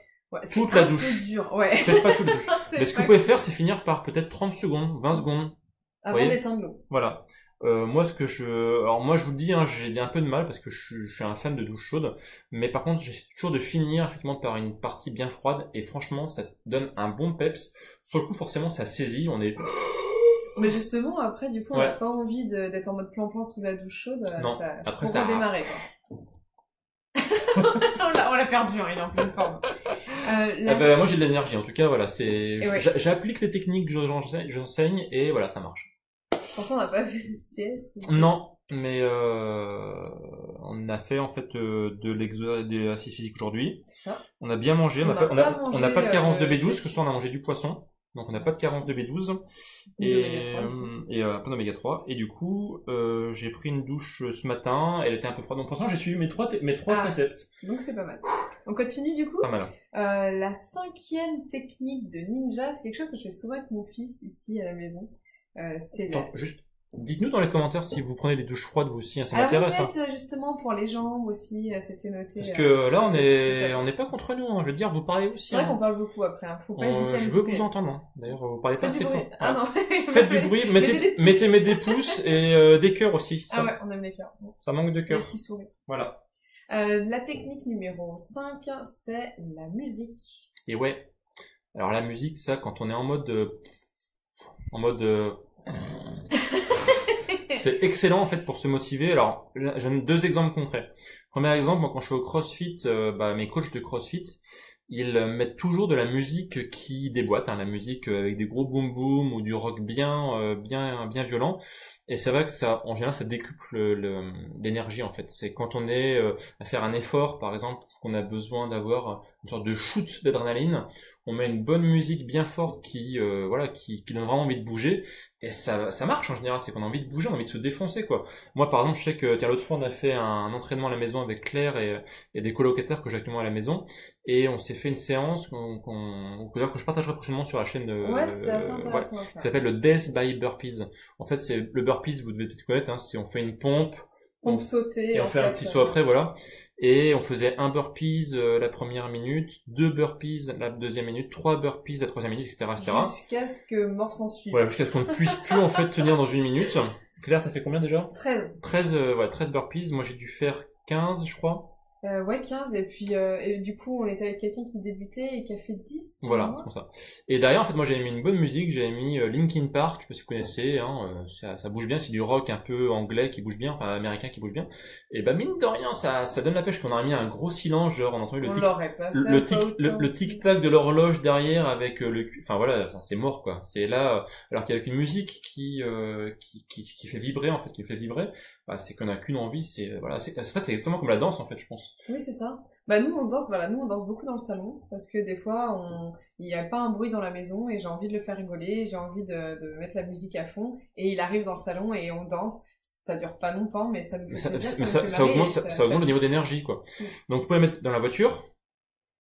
toute la douche. C'est dur, ouais. Peut-être pas toute la douche. Mais ce que vous pouvez faire, c'est finir par peut-être 30 secondes, 20 secondes. Avant d'éteindre l'eau. Voilà. Moi, moi, je vous le dis, hein, j'ai un peu de mal parce que je suis un fan de douche chaude, mais par contre, j'essaie toujours de finir effectivement par une partie bien froide et franchement, ça donne un bon peps. Sur le coup, forcément, ça saisit, on est... Mais justement, après, du coup, on n'a pas envie d'être en mode plan-plan sous la douche chaude. Non, après ça... redémarrer, quoi. on l'a perdu, hein, il est en pleine forme. Moi, j'ai de l'énergie, en tout cas, voilà, j'applique les techniques que j'enseigne et voilà, ça marche. Pourtant, on n'a pas fait de sieste. Non, mais on a fait en fait de l'exercice physique aujourd'hui. C'est ça. On a bien mangé. On n'a pas de carence de B12, que ce soit on a mangé du poisson. Donc on n'a pas de carence de B12 et pas d'oméga 3. Et du coup, j'ai pris une douche ce matin. Elle était un peu froide. Donc pour l'instant, j'ai suivi mes trois préceptes. Donc c'est pas mal. On continue du coup. Pas mal. La 5e technique de ninja, c'est quelque chose que je fais souvent avec mon fils ici à la maison. Juste, dites-nous dans les commentaires si vous prenez des douches froides vous aussi, hein, ça m'intéresse. Alors peut-être justement pour les jambes aussi, c'était noté. Parce que là on n'est pas contre nous, hein, je veux dire, vous parlez aussi. C'est vrai qu'on parle beaucoup après, hein. Faut pas hésiter à je veux vous entendre, hein. D'ailleurs vous parlez pas assez fort. Ah non. Faites du bruit, mettez des pouces et des cœurs aussi. Ah ouais, on aime les cœurs. Ça manque de cœurs. Des petits sourires. Voilà. La technique numéro 5, c'est la musique. Et ouais. Alors la musique, ça, quand on est en mode C'est excellent en fait pour se motiver. Alors, j'ai 2 exemples concrets. Premier exemple, moi quand je suis au CrossFit, mes coachs de CrossFit, ils mettent toujours de la musique qui déboîte, hein, la musique avec des gros boom boom ou du rock bien violent. Et c'est vrai que ça, en général, ça décuple l'énergie en fait. C'est quand on est à faire un effort, par exemple, qu'on a besoin d'avoir une sorte de shoot d'adrénaline, on met une bonne musique bien forte qui donne vraiment envie de bouger. Et ça marche en général, c'est qu'on a envie de bouger, on a envie de se défoncer quoi. Moi par exemple, je sais que l'autre fois on a fait un entraînement à la maison avec Claire et des colocataires que j'ai actuellement à la maison, et on s'est fait une séance que je partagerai prochainement sur la chaîne de Ouais, c'était assez intéressant. qui s'appelle le Death by Burpees. En fait, c'est le burpees, vous devez peut-être connaître, hein, si on fait une pompe, On sautait. et on fait un petit saut après, voilà. Et on faisait un burpees la première minute, 2 burpees la deuxième minute, 3 burpees la troisième minute, etc., etc. Jusqu'à ce que mort s'en suive. Voilà, jusqu'à ce qu'on ne puisse plus en fait tenir dans une minute. Claire, t'as fait combien déjà? 13. 13 burpees. Moi, j'ai dû faire 15, je crois. Ouais, 15. Et puis, du coup, on était avec quelqu'un qui débutait et qui a fait 10. Voilà, comme ça. Et derrière, en fait, moi, j'avais mis une bonne musique. J'avais mis Linkin Park. Je sais pas si vous connaissez, hein. Ça bouge bien. C'est du rock un peu anglais qui bouge bien, enfin américain qui bouge bien. Et mine de rien, ça donne la pêche qu'on aurait mis un gros silence, genre, on entendait le tic-tac de l'horloge derrière avec enfin voilà, c'est mort, quoi. C'est là, alors qu'avec une musique qui fait vibrer, en fait, qui fait vibrer, c'est qu'on a qu'une envie, c'est exactement comme la danse, en fait, je pense. Oui, c'est ça. Nous on danse beaucoup dans le salon parce que des fois il n'y a pas un bruit dans la maison et j'ai envie de le faire rigoler, j'ai envie de mettre la musique à fond et il arrive dans le salon et on danse. Ça dure pas longtemps mais ça nous fait plaisir. Mais ça augmente le niveau d'énergie, quoi. Donc vous pouvez la mettre dans la voiture.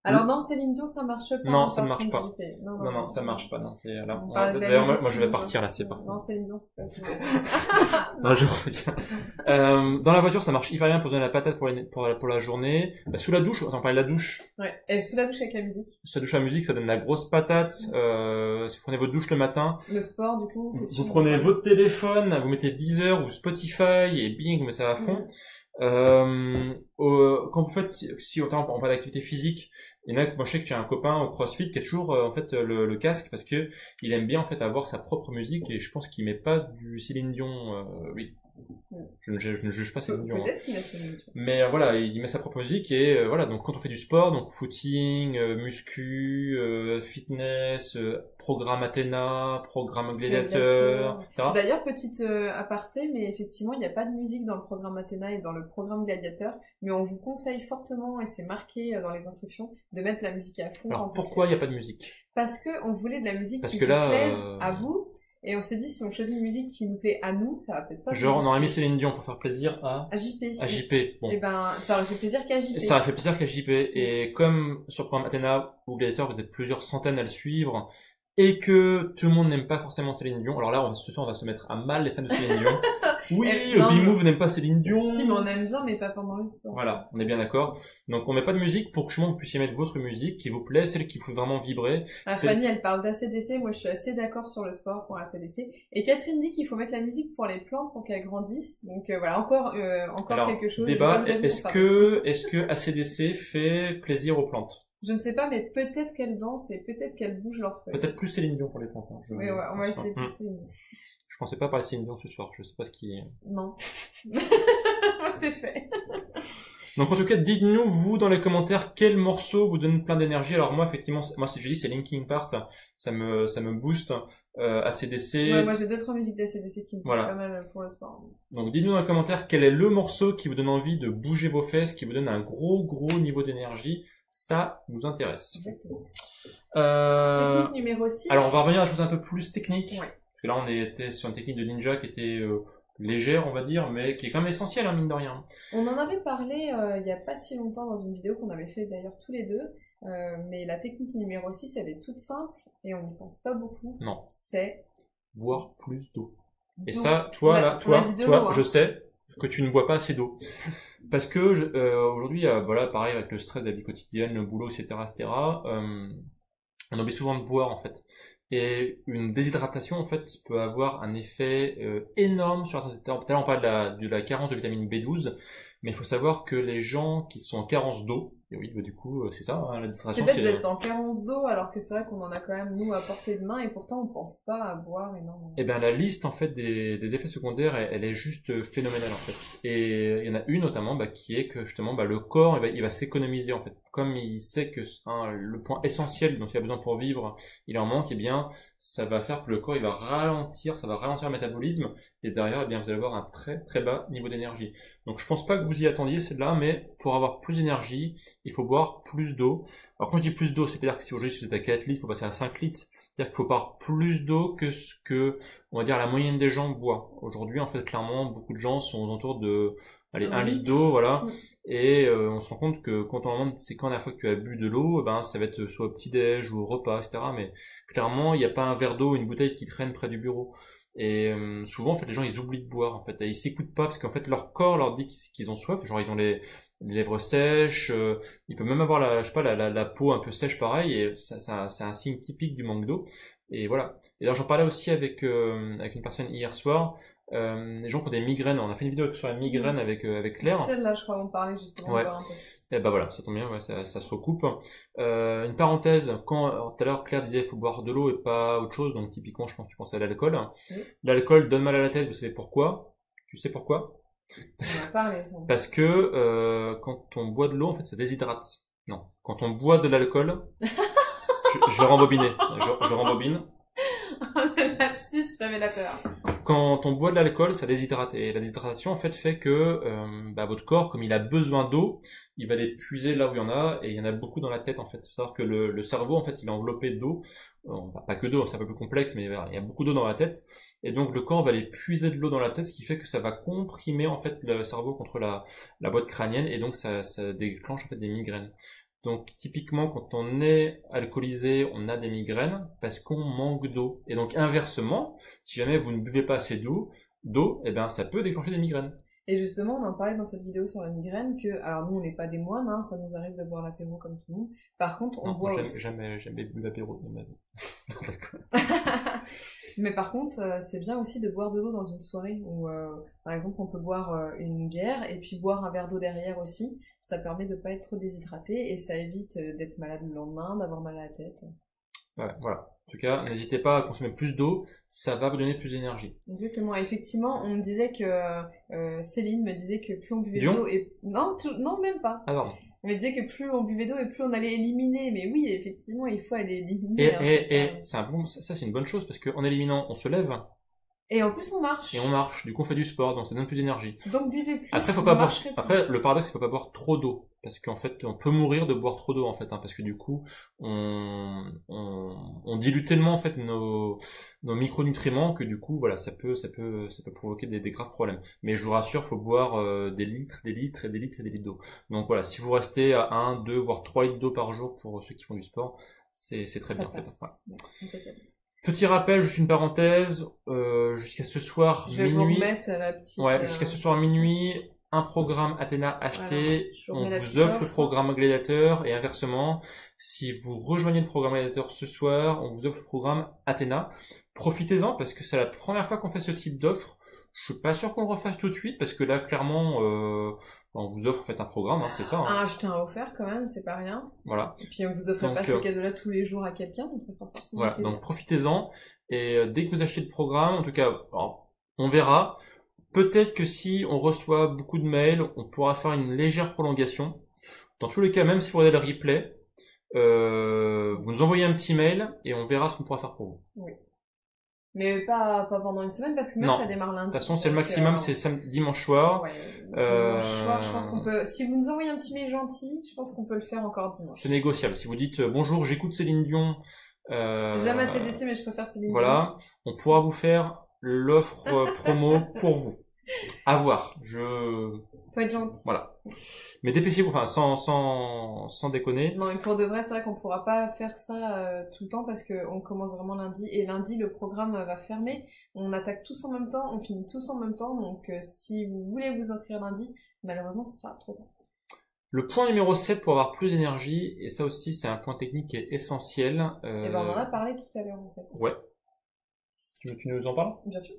Alors non, Céline Dion, ça marche pas. Non, ça ne marche pas. Non, ça marche pas. Non, d'ailleurs, moi, je vais partir là, c'est pas. Non, Céline Dion, c'est pas. Non, je reviens. Dans la voiture, ça marche hyper bien pour donner la patate pour la journée. Sous la douche, on parlait de la douche. Ouais. Et sous la douche avec la musique. Sous la douche avec la musique, ça donne la grosse patate. Si vous prenez votre douche le matin. Le sport, du coup, c'est Vous prenez votre téléphone, vous mettez Deezer ou Spotify et bing, vous mettez ça à fond. Quand vous faites, si on parle d'activité physique, il y en a, moi je sais que j'ai un copain au CrossFit qui a toujours en fait le casque parce que il aime bien en fait avoir sa propre musique et je pense qu'il met pas du Céline Dion, oui. Je ne juge pas Céline Dion. Peut-être qu'il a Céline Dion. Mais voilà, il met sa propre musique et voilà, donc quand on fait du sport, donc footing, muscu, fitness, programme Athéna, programme Gladiateur, etc. D'ailleurs, petite aparté, mais effectivement, il n'y a pas de musique dans le programme Athéna et dans le programme Gladiateur, mais on vous conseille fortement, et c'est marqué dans les instructions, de mettre la musique à fond. Alors pourquoi il n'y a pas de musique? Parce que on voulait de la musique qui vous plaise à vous. Et on s'est dit, si on choisit une musique qui nous plaît à nous, ça va peut-être pas... Genre, on aurait mis Céline Dion pour faire plaisir à JP. À JP, bon. Et ça aurait fait plaisir qu'à JP. Ça aurait fait plaisir qu'à JP. Et comme sur le programme Athéna ou Gladiator, vous êtes plusieurs centaines à le suivre, et que tout le monde n'aime pas forcément Céline Dion, alors là, ce soir, on va se mettre à mal les fans de Céline Dion. Oui, B-Move n'aime pas Céline Dion. Si, mais on aime bien, mais pas pendant le sport. Voilà, on est bien d'accord. Donc, on met pas de musique pour que justement vous puissiez mettre votre musique qui vous plaît, celle qui vous fait vraiment vibrer. Fanny, elle parle d'ACDC. Moi, je suis assez d'accord sur le sport pour ACDC. Et Catherine dit qu'il faut mettre la musique pour les plantes pour qu'elles grandissent. Donc, voilà, encore alors, quelque chose. Débat, est-ce que ACDC fait plaisir aux plantes? Je ne sais pas, mais peut-être qu'elles dansent et peut-être qu'elles bougent leurs feuilles. Peut-être plus Céline Dion pour les plantes. Hein. Oui, ouais, on va essayer plus Céline Dion. Je pensais pas parler Céline Dion ce soir, je sais pas ce qui est... Non. C'est fait. Donc en tout cas, dites-nous, vous, dans les commentaires, quel morceau vous donne plein d'énergie. Alors moi, effectivement, j'ai dit, c'est Linkin Park, ça me booste. ACDC... Ouais, moi j'ai 2-3 musiques d'ACDC qui me font pas mal pour le sport. Donc dites-nous dans les commentaires, quel est le morceau qui vous donne envie de bouger vos fesses, qui vous donne un gros niveau d'énergie. Ça nous intéresse. Exactement. Technique numéro 6. Alors on va revenir à des choses un peu plus techniques. Ouais. Parce que là on était sur une technique de ninja qui était légère, on va dire, mais qui est quand même essentielle, hein, mine de rien. On en avait parlé il y a pas si longtemps dans une vidéo qu'on avait fait d'ailleurs tous les deux. Mais la technique numéro 6, elle est toute simple et on n'y pense pas beaucoup. Non. C'est boire plus d'eau. Et ça, toi, je sais que tu ne bois pas assez d'eau. Parce que aujourd'hui, voilà, pareil avec le stress de la vie quotidienne, le boulot, etc., on oublie souvent de boire en fait. Et une déshydratation en fait peut avoir un effet énorme sur la santé. Tout à l'heure on parle de la carence de vitamine B12, mais il faut savoir que les gens qui sont en carence d'eau, Et oui, bah, du coup, c'est ça, hein, la C'est distillation. bête d'être en carence d'eau alors que c'est vrai qu'on en a quand même nous à portée de main et pourtant on pense pas à boire énormément. Eh bien, la liste en fait des effets secondaires, elle est juste phénoménale en fait. Et il y en a une notamment qui est que justement le corps il va s'économiser en fait. Comme il sait que le point essentiel dont il a besoin pour vivre, il en manque, et bien ça va faire que le corps il va ralentir, ça va ralentir le métabolisme et derrière, eh bien vous allez avoir un très très bas niveau d'énergie. Donc je pense pas que vous y attendiez celle-là, mais pour avoir plus d'énergie, il faut boire plus d'eau. Alors quand je dis plus d'eau, c'est-à-dire que si aujourd'hui vous êtes à 4 litres, il faut passer à 5 litres. C'est-à-dire qu'il faut boire plus d'eau que ce que, on va dire, la moyenne des gens boit. Aujourd'hui, en fait, clairement, beaucoup de gens sont aux alentours de, allez, 1 litre d'eau, voilà. Et on se rend compte que quand on demande c'est quand la fois que tu as bu de l'eau, ben ça va être soit au petit-déj ou au repas, etc. Mais clairement, il n'y a pas un verre d'eau, une bouteille qui traîne près du bureau. Et souvent, en fait, les gens, ils oublient de boire, en fait. Et ils s'écoutent pas parce qu'en fait, leur corps leur dit qu'ils ont soif. Genre, ils ont les lèvres sèches, ils peuvent même avoir la peau un peu sèche pareil, et ça c'est un signe typique du manque d'eau. Et voilà. Et alors j'en parlais aussi avec une personne hier soir, les gens qui ont des migraines. On a fait une vidéo sur la migraine avec Claire. Celle-là, je crois qu'on parlait justement de boire un peu. Et bah voilà, ça tombe bien, ouais, ça se recoupe. Une parenthèse, quand tout à l'heure Claire disait il faut boire de l'eau et pas autre chose, donc typiquement je pense que tu pensais à l'alcool. L'alcool donne mal à la tête, vous savez pourquoi? Tu sais pourquoi? On en parlé, ça. Parce que quand on boit de l'eau, en fait, ça déshydrate. Non, quand on boit de l'alcool, je vais rembobiner. Je rembobine. Le lapsus révélateur. Quand on boit de l'alcool, ça déshydrate. Et la déshydratation, en fait, fait que votre corps, comme il a besoin d'eau, il va les puiser là où il y en a, et il y en a beaucoup dans la tête, en fait. Il faut savoir que le cerveau, en fait, il est enveloppé d'eau. Pas que d'eau, c'est un peu plus complexe, mais il y a beaucoup d'eau dans la tête. Et donc, le corps va aller puiser de l'eau dans la tête, ce qui fait que ça va comprimer, en fait, le cerveau contre la boîte crânienne, et donc ça déclenche, en fait, des migraines. Donc typiquement quand on est alcoolisé, on a des migraines parce qu'on manque d'eau. Et donc inversement, si jamais vous ne buvez pas assez d'eau, eh ben ça peut déclencher des migraines. Et justement, on en parlait dans cette vidéo sur la migraine que, alors nous on n'est pas des moines, hein, ça nous arrive de boire l'apéro comme tout le monde. Par contre, on boit aussi. Jamais bu l'apéro de ma vie. D'accord. Mais par contre, c'est bien aussi de boire de l'eau dans une soirée où, par exemple, on peut boire une bière et puis boire un verre d'eau derrière aussi. Ça permet de pas être trop déshydraté et ça évite d'être malade le lendemain, d'avoir mal à la tête. Ouais, voilà. En tout cas, n'hésitez pas à consommer plus d'eau, ça va vous donner plus d'énergie. Exactement. Effectivement, on me disait que Céline me disait que plus on buvait d'eau et non, même pas. Alors. On me disait que plus on buvait d'eau et plus on allait éliminer. Mais oui, effectivement, il faut aller éliminer. Et ça c'est une bonne chose parce qu'en éliminant, on se lève. Et en plus, on marche. Et on marche. Du coup, on fait du sport, donc ça donne plus d'énergie. Donc, buvez plus. Après, faut pas boire. Après, le paradoxe, c'est qu'il faut pas boire trop d'eau. Parce qu'en fait, on peut mourir de boire trop d'eau, en fait, hein, parce que du coup, on dilue tellement, en fait, nos micronutriments que du coup, voilà, ça peut provoquer des graves problèmes. Mais je vous rassure, faut boire des litres et des litres et des litres d'eau. Donc voilà, si vous restez à 1, 2, voire 3 litres d'eau par jour pour ceux qui font du sport, c'est très bien, en fait. Ouais. Petit rappel, juste une parenthèse, jusqu'à ce soir minuit. Je vais vous remettre la petite. Ouais, jusqu'à ce soir minuit, un programme Athéna acheté, on vous offre le programme Gladiateur, et inversement, si vous rejoignez le programme Gladiateur ce soir, on vous offre le programme Athéna. Profitez-en parce que c'est la première fois qu'on fait ce type d'offre. Je suis pas sûr qu'on le refasse tout de suite parce que là, clairement, on vous offre en fait un programme, hein, c'est ça. Un acheté un offert quand même, c'est pas rien. Voilà. Et puis on vous offre pas ce cadeau-là tous les jours à quelqu'un, donc ça fera forcément voilà, plaisir. donc profitez-en. Et dès que vous achetez le programme, en tout cas, on verra. Peut-être que si on reçoit beaucoup de mails, on pourra faire une légère prolongation. Dans tous les cas, même si vous regardez le replay, vous nous envoyez un petit mail et on verra ce qu'on pourra faire pour vous. Oui. Mais pas pendant une semaine parce que même ça démarre lundi. De toute façon, c'est le maximum, c'est dimanche soir. Ouais, dimanche soir, je pense qu'on peut. Si vous nous envoyez un petit mail gentil, je pense qu'on peut le faire encore dimanche. C'est négociable. Si vous dites bonjour, j'écoute Céline Dion. Jamais CDC, mais je préfère Céline Dion. Voilà, on pourra vous faire l'offre promo pour vous. À voir. Faut être gentil. Voilà. Mais dépêchez-vous, enfin, sans déconner. Non, mais pour de vrai, c'est vrai qu'on pourra pas faire ça tout le temps parce qu'on commence vraiment lundi. Et lundi, le programme va fermer. On attaque tous en même temps, on finit tous en même temps. Donc, si vous voulez vous inscrire lundi, malheureusement, ce sera trop tard. Le point numéro 7 pour avoir plus d'énergie, et ça aussi, c'est un point technique qui est essentiel. Et ben, on en a parlé tout à l'heure, en fait. Ouais. Tu nous en parles ? Bien sûr.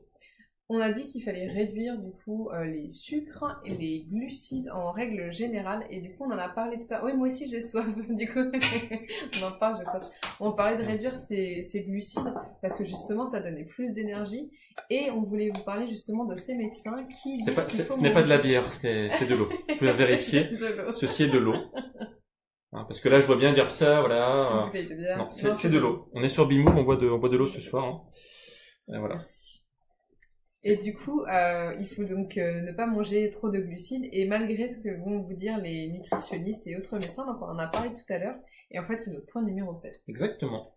On a dit qu'il fallait réduire du coup les sucres et les glucides en règle générale, et du coup on en a parlé tout à l'heure. Oui, moi aussi j'ai soif, du coup on en parle, j'ai soif. On parlait de réduire ces glucides parce que justement ça donnait plus d'énergie, et on voulait vous parler justement de ces médecins qui disent qu'il faut ce n'est pas de la bière, c'est de l'eau. Vous pouvez vérifier. Ceci est de l'eau. Hein, parce que là je vois bien dire ça, voilà. C'est une bouteille de bière. Non, c'est de l'eau. On est sur Bimove, on boit de l'eau ce soir. Hein. Et voilà. Merci. Et du coup, il faut donc ne pas manger trop de glucides, et malgré ce que vont vous dire les nutritionnistes et autres médecins, donc on en a parlé tout à l'heure, et en fait c'est notre point numéro 7. Exactement.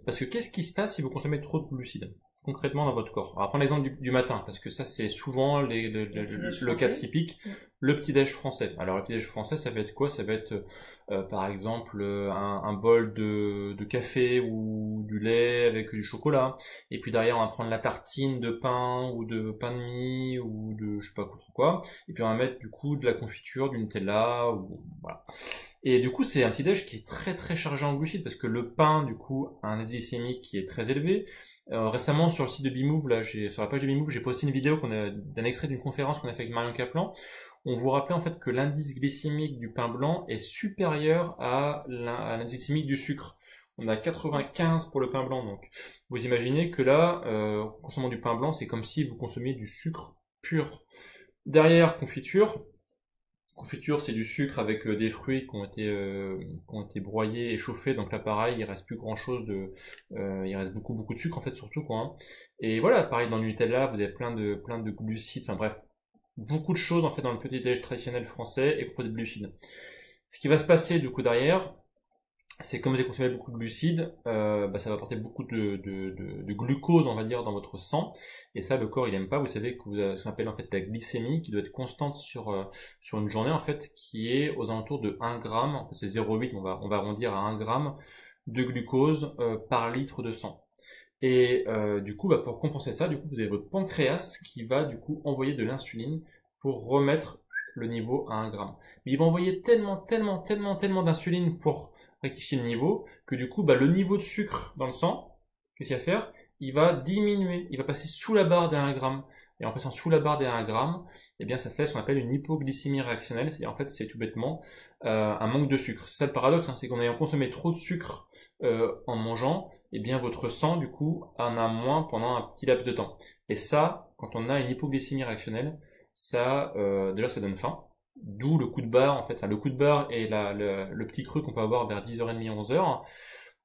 Parce que qu'est-ce qui se passe si vous consommez trop de glucides concrètement dans votre corps? Alors, prendre l'exemple du matin, parce que ça c'est souvent le cas typique, le petit-déj français. Alors le petit-déj français, ça va être quoi? Ça va être par exemple un bol de café ou du lait avec du chocolat, et puis derrière on va prendre la tartine de pain ou de pain de mie ou de je sais pas quoi, et puis on va mettre du coup de la confiture, du Nutella, ou voilà. Et du coup, c'est un petit déj qui est très très chargé en glucides parce que le pain, du coup, a un indice glycémique qui est très élevé. Récemment, sur le site de Bimove, là, sur la page de Bimove, j'ai posté une vidéo d'un extrait d'une conférence qu'on a fait avec Marion Kaplan. On vous rappelait en fait que l'indice glycémique du pain blanc est supérieur à l'indice glycémique du sucre. On a 95 pour le pain blanc, donc vous imaginez que là, en consommant du pain blanc, c'est comme si vous consommiez du sucre pur. Derrière, confiture. Confiture, c'est du sucre avec des fruits qui ont été broyés et chauffés. Donc là, pareil, il reste plus grand chose il reste beaucoup de sucre en fait, surtout quoi. Hein. Et voilà, pareil dans le Nutella, vous avez plein de glucides. Enfin bref, beaucoup de choses en fait dans le petit déj traditionnel français et composé de glucides. Ce qui va se passer du coup derrière, c'est comme vous avez consommé beaucoup de glucides, ça va apporter beaucoup de glucose, on va dire, dans votre sang. Et ça, le corps, il aime pas. Vous savez que vous avez ce qu'on appelle en fait la glycémie, qui doit être constante sur une journée, en fait, qui est aux alentours de 1 gramme. En fait, c'est 0,8, on va arrondir à 1 gramme de glucose par litre de sang. Et du coup, pour compenser ça, du coup, vous avez votre pancréas qui va du coup envoyer de l'insuline pour remettre le niveau à 1 gramme. Mais il va envoyer tellement d'insuline pour rectifier le niveau, que du coup, le niveau de sucre dans le sang, qu'est-ce qu'il va faire? Il va diminuer, il va passer sous la barre des 1 gramme. Et en passant sous la barre des 1 gramme, eh bien, ça fait ce qu'on appelle une hypoglycémie réactionnelle. C'est-à-dire, en fait, c'est tout bêtement un manque de sucre. C'est ça le paradoxe, hein, c'est qu'en ayant consommé trop de sucre en mangeant, eh bien, votre sang, du coup, en a moins pendant un petit laps de temps. Et ça, quand on a une hypoglycémie réactionnelle, ça, déjà, ça donne faim. D'où le coup de barre, en fait, le coup de barre et le petit creux qu'on peut avoir vers 10h30, 11h.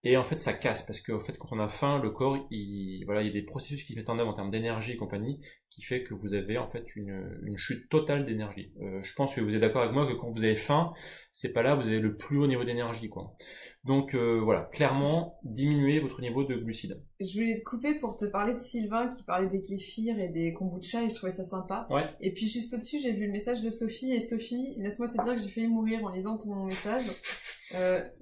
Et en fait, ça casse, parce que en fait, quand on a faim, le corps, il y a des processus qui se mettent en œuvre en termes d'énergie et compagnie, qui fait que vous avez en fait une chute totale d'énergie. Je pense que vous êtes d'accord avec moi que quand vous avez faim, c'est pas là où vous avez le plus haut niveau d'énergie, quoi. Donc voilà, clairement, diminuez votre niveau de glucides. Je voulais te couper pour te parler de Sylvain qui parlait des kéfirs et des kombucha, et je trouvais ça sympa. Ouais. Et puis juste au-dessus, j'ai vu le message de Sophie, et Sophie, laisse-moi te dire que j'ai failli mourir en lisant ton message.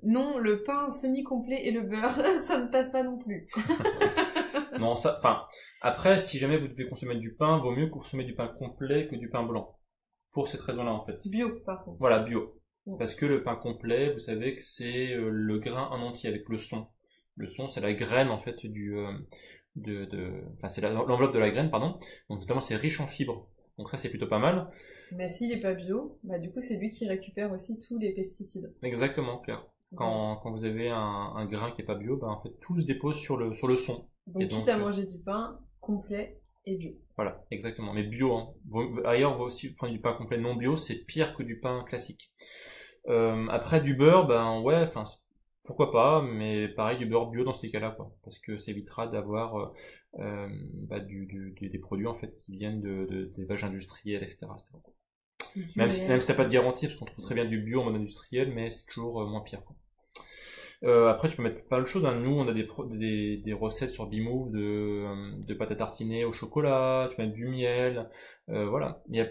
Non, le pain semi-complet et le beurre, ça ne passe pas non plus. Non, après, si jamais vous devez consommer du pain, vaut mieux consommer du pain complet que du pain blanc. Pour cette raison-là, en fait. Bio, par contre. Voilà, bio. Parce que le pain complet, vous savez que c'est le grain en entier avec le son. Le son, c'est la graine, en fait, c'est l'enveloppe de la graine, pardon. Donc, notamment, c'est riche en fibres. Donc ça, c'est plutôt pas mal. Mais s'il est pas bio, du coup, c'est lui qui récupère aussi tous les pesticides. Exactement, Claire. Quand vous avez un grain qui est pas bio, en fait, tout se dépose sur le son. Donc, quitte à manger du pain complet et bio. Voilà, exactement. Mais bio, hein. Ailleurs, on va aussi prendre du pain complet non bio, c'est pire que du pain classique. Après, du beurre, pourquoi pas, mais pareil, du beurre bio dans ces cas-là, quoi. Parce que ça évitera d'avoir des produits, en fait, qui viennent des vaches industrielles, etc. Même si t'as pas de garantie, parce qu'on trouve très bien du bio en mode industriel, mais c'est toujours moins pire, quoi. Après, tu peux mettre pas mal de choses. Hein. Nous, on a des recettes sur Bimove de pâte à tartiner au chocolat. Tu peux mettre du miel. Voilà. Il y a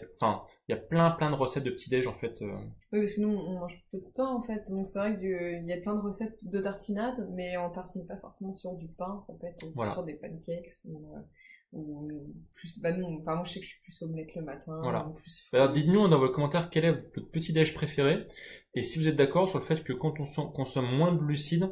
plein de recettes de petit déj en fait. Oui, parce que nous, on mange peu de pain en fait. Donc c'est vrai qu'il y a plein de recettes de tartinade, mais on tartine pas forcément sur du pain. Ça peut être sur des pancakes ou plus. Non, moi je sais que je suis plus omelette le matin. Voilà. Plus alors dites-nous dans vos commentaires quel est votre petit déj préféré. Et si vous êtes d'accord sur le fait que quand on consomme moins de glucides,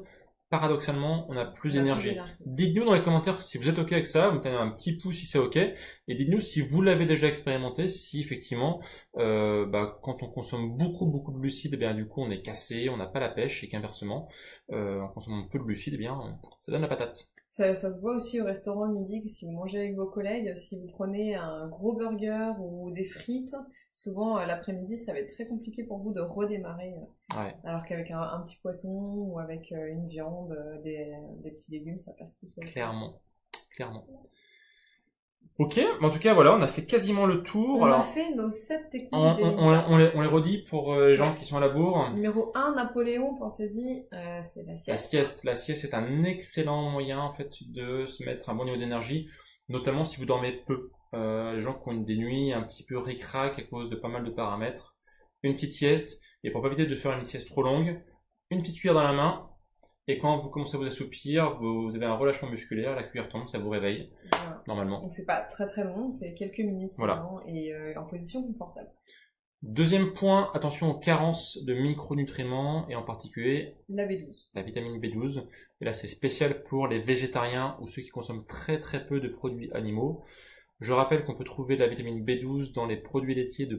paradoxalement, on a plus On a plus d'énergie. d'énergie. Dites-nous dans les commentaires si vous êtes OK avec ça, vous mettez un petit pouce si c'est OK, et dites-nous si vous l'avez déjà expérimenté, si effectivement, quand on consomme beaucoup de glucides, eh bien du coup on est cassé, on n'a pas la pêche, et qu'inversement, en consommant peu de glucides, eh bien ça donne la patate. Ça se voit aussi au restaurant le midi, que si vous mangez avec vos collègues, si vous prenez un gros burger ou des frites, souvent l'après-midi ça va être très compliqué pour vous de redémarrer. Ouais. Alors qu'avec un petit poisson ou avec une viande, des petits légumes, ça passe tout seul. Clairement. Ok, en tout cas voilà, on a fait quasiment le tour. On Alors, a fait nos 7 techniques on, de on- ninja. on les redit pour les gens qui sont à la bourre. Numéro 1, Napoléon, pensez-y, c'est la sieste. La sieste est un excellent moyen en fait de se mettre un bon niveau d'énergie, notamment si vous dormez peu. Les gens qui ont des nuits un petit peu ric-rac à cause de pas mal de paramètres. Une petite sieste, et pour pas éviter de faire une sieste trop longue, une petite cuillère dans la main, et quand vous commencez à vous assoupir, vous avez un relâchement musculaire, la cuillère tombe, ça vous réveille, Voilà. normalement. Donc c'est pas très long, c'est quelques minutes Voilà. seulement, et en position confortable. Deuxième point, attention aux carences de micronutriments, et en particulier La B12. la vitamine B12. Et là, c'est spécial pour les végétariens ou ceux qui consomment très peu de produits animaux. Je rappelle qu'on peut trouver de la vitamine B12 dans les produits laitiers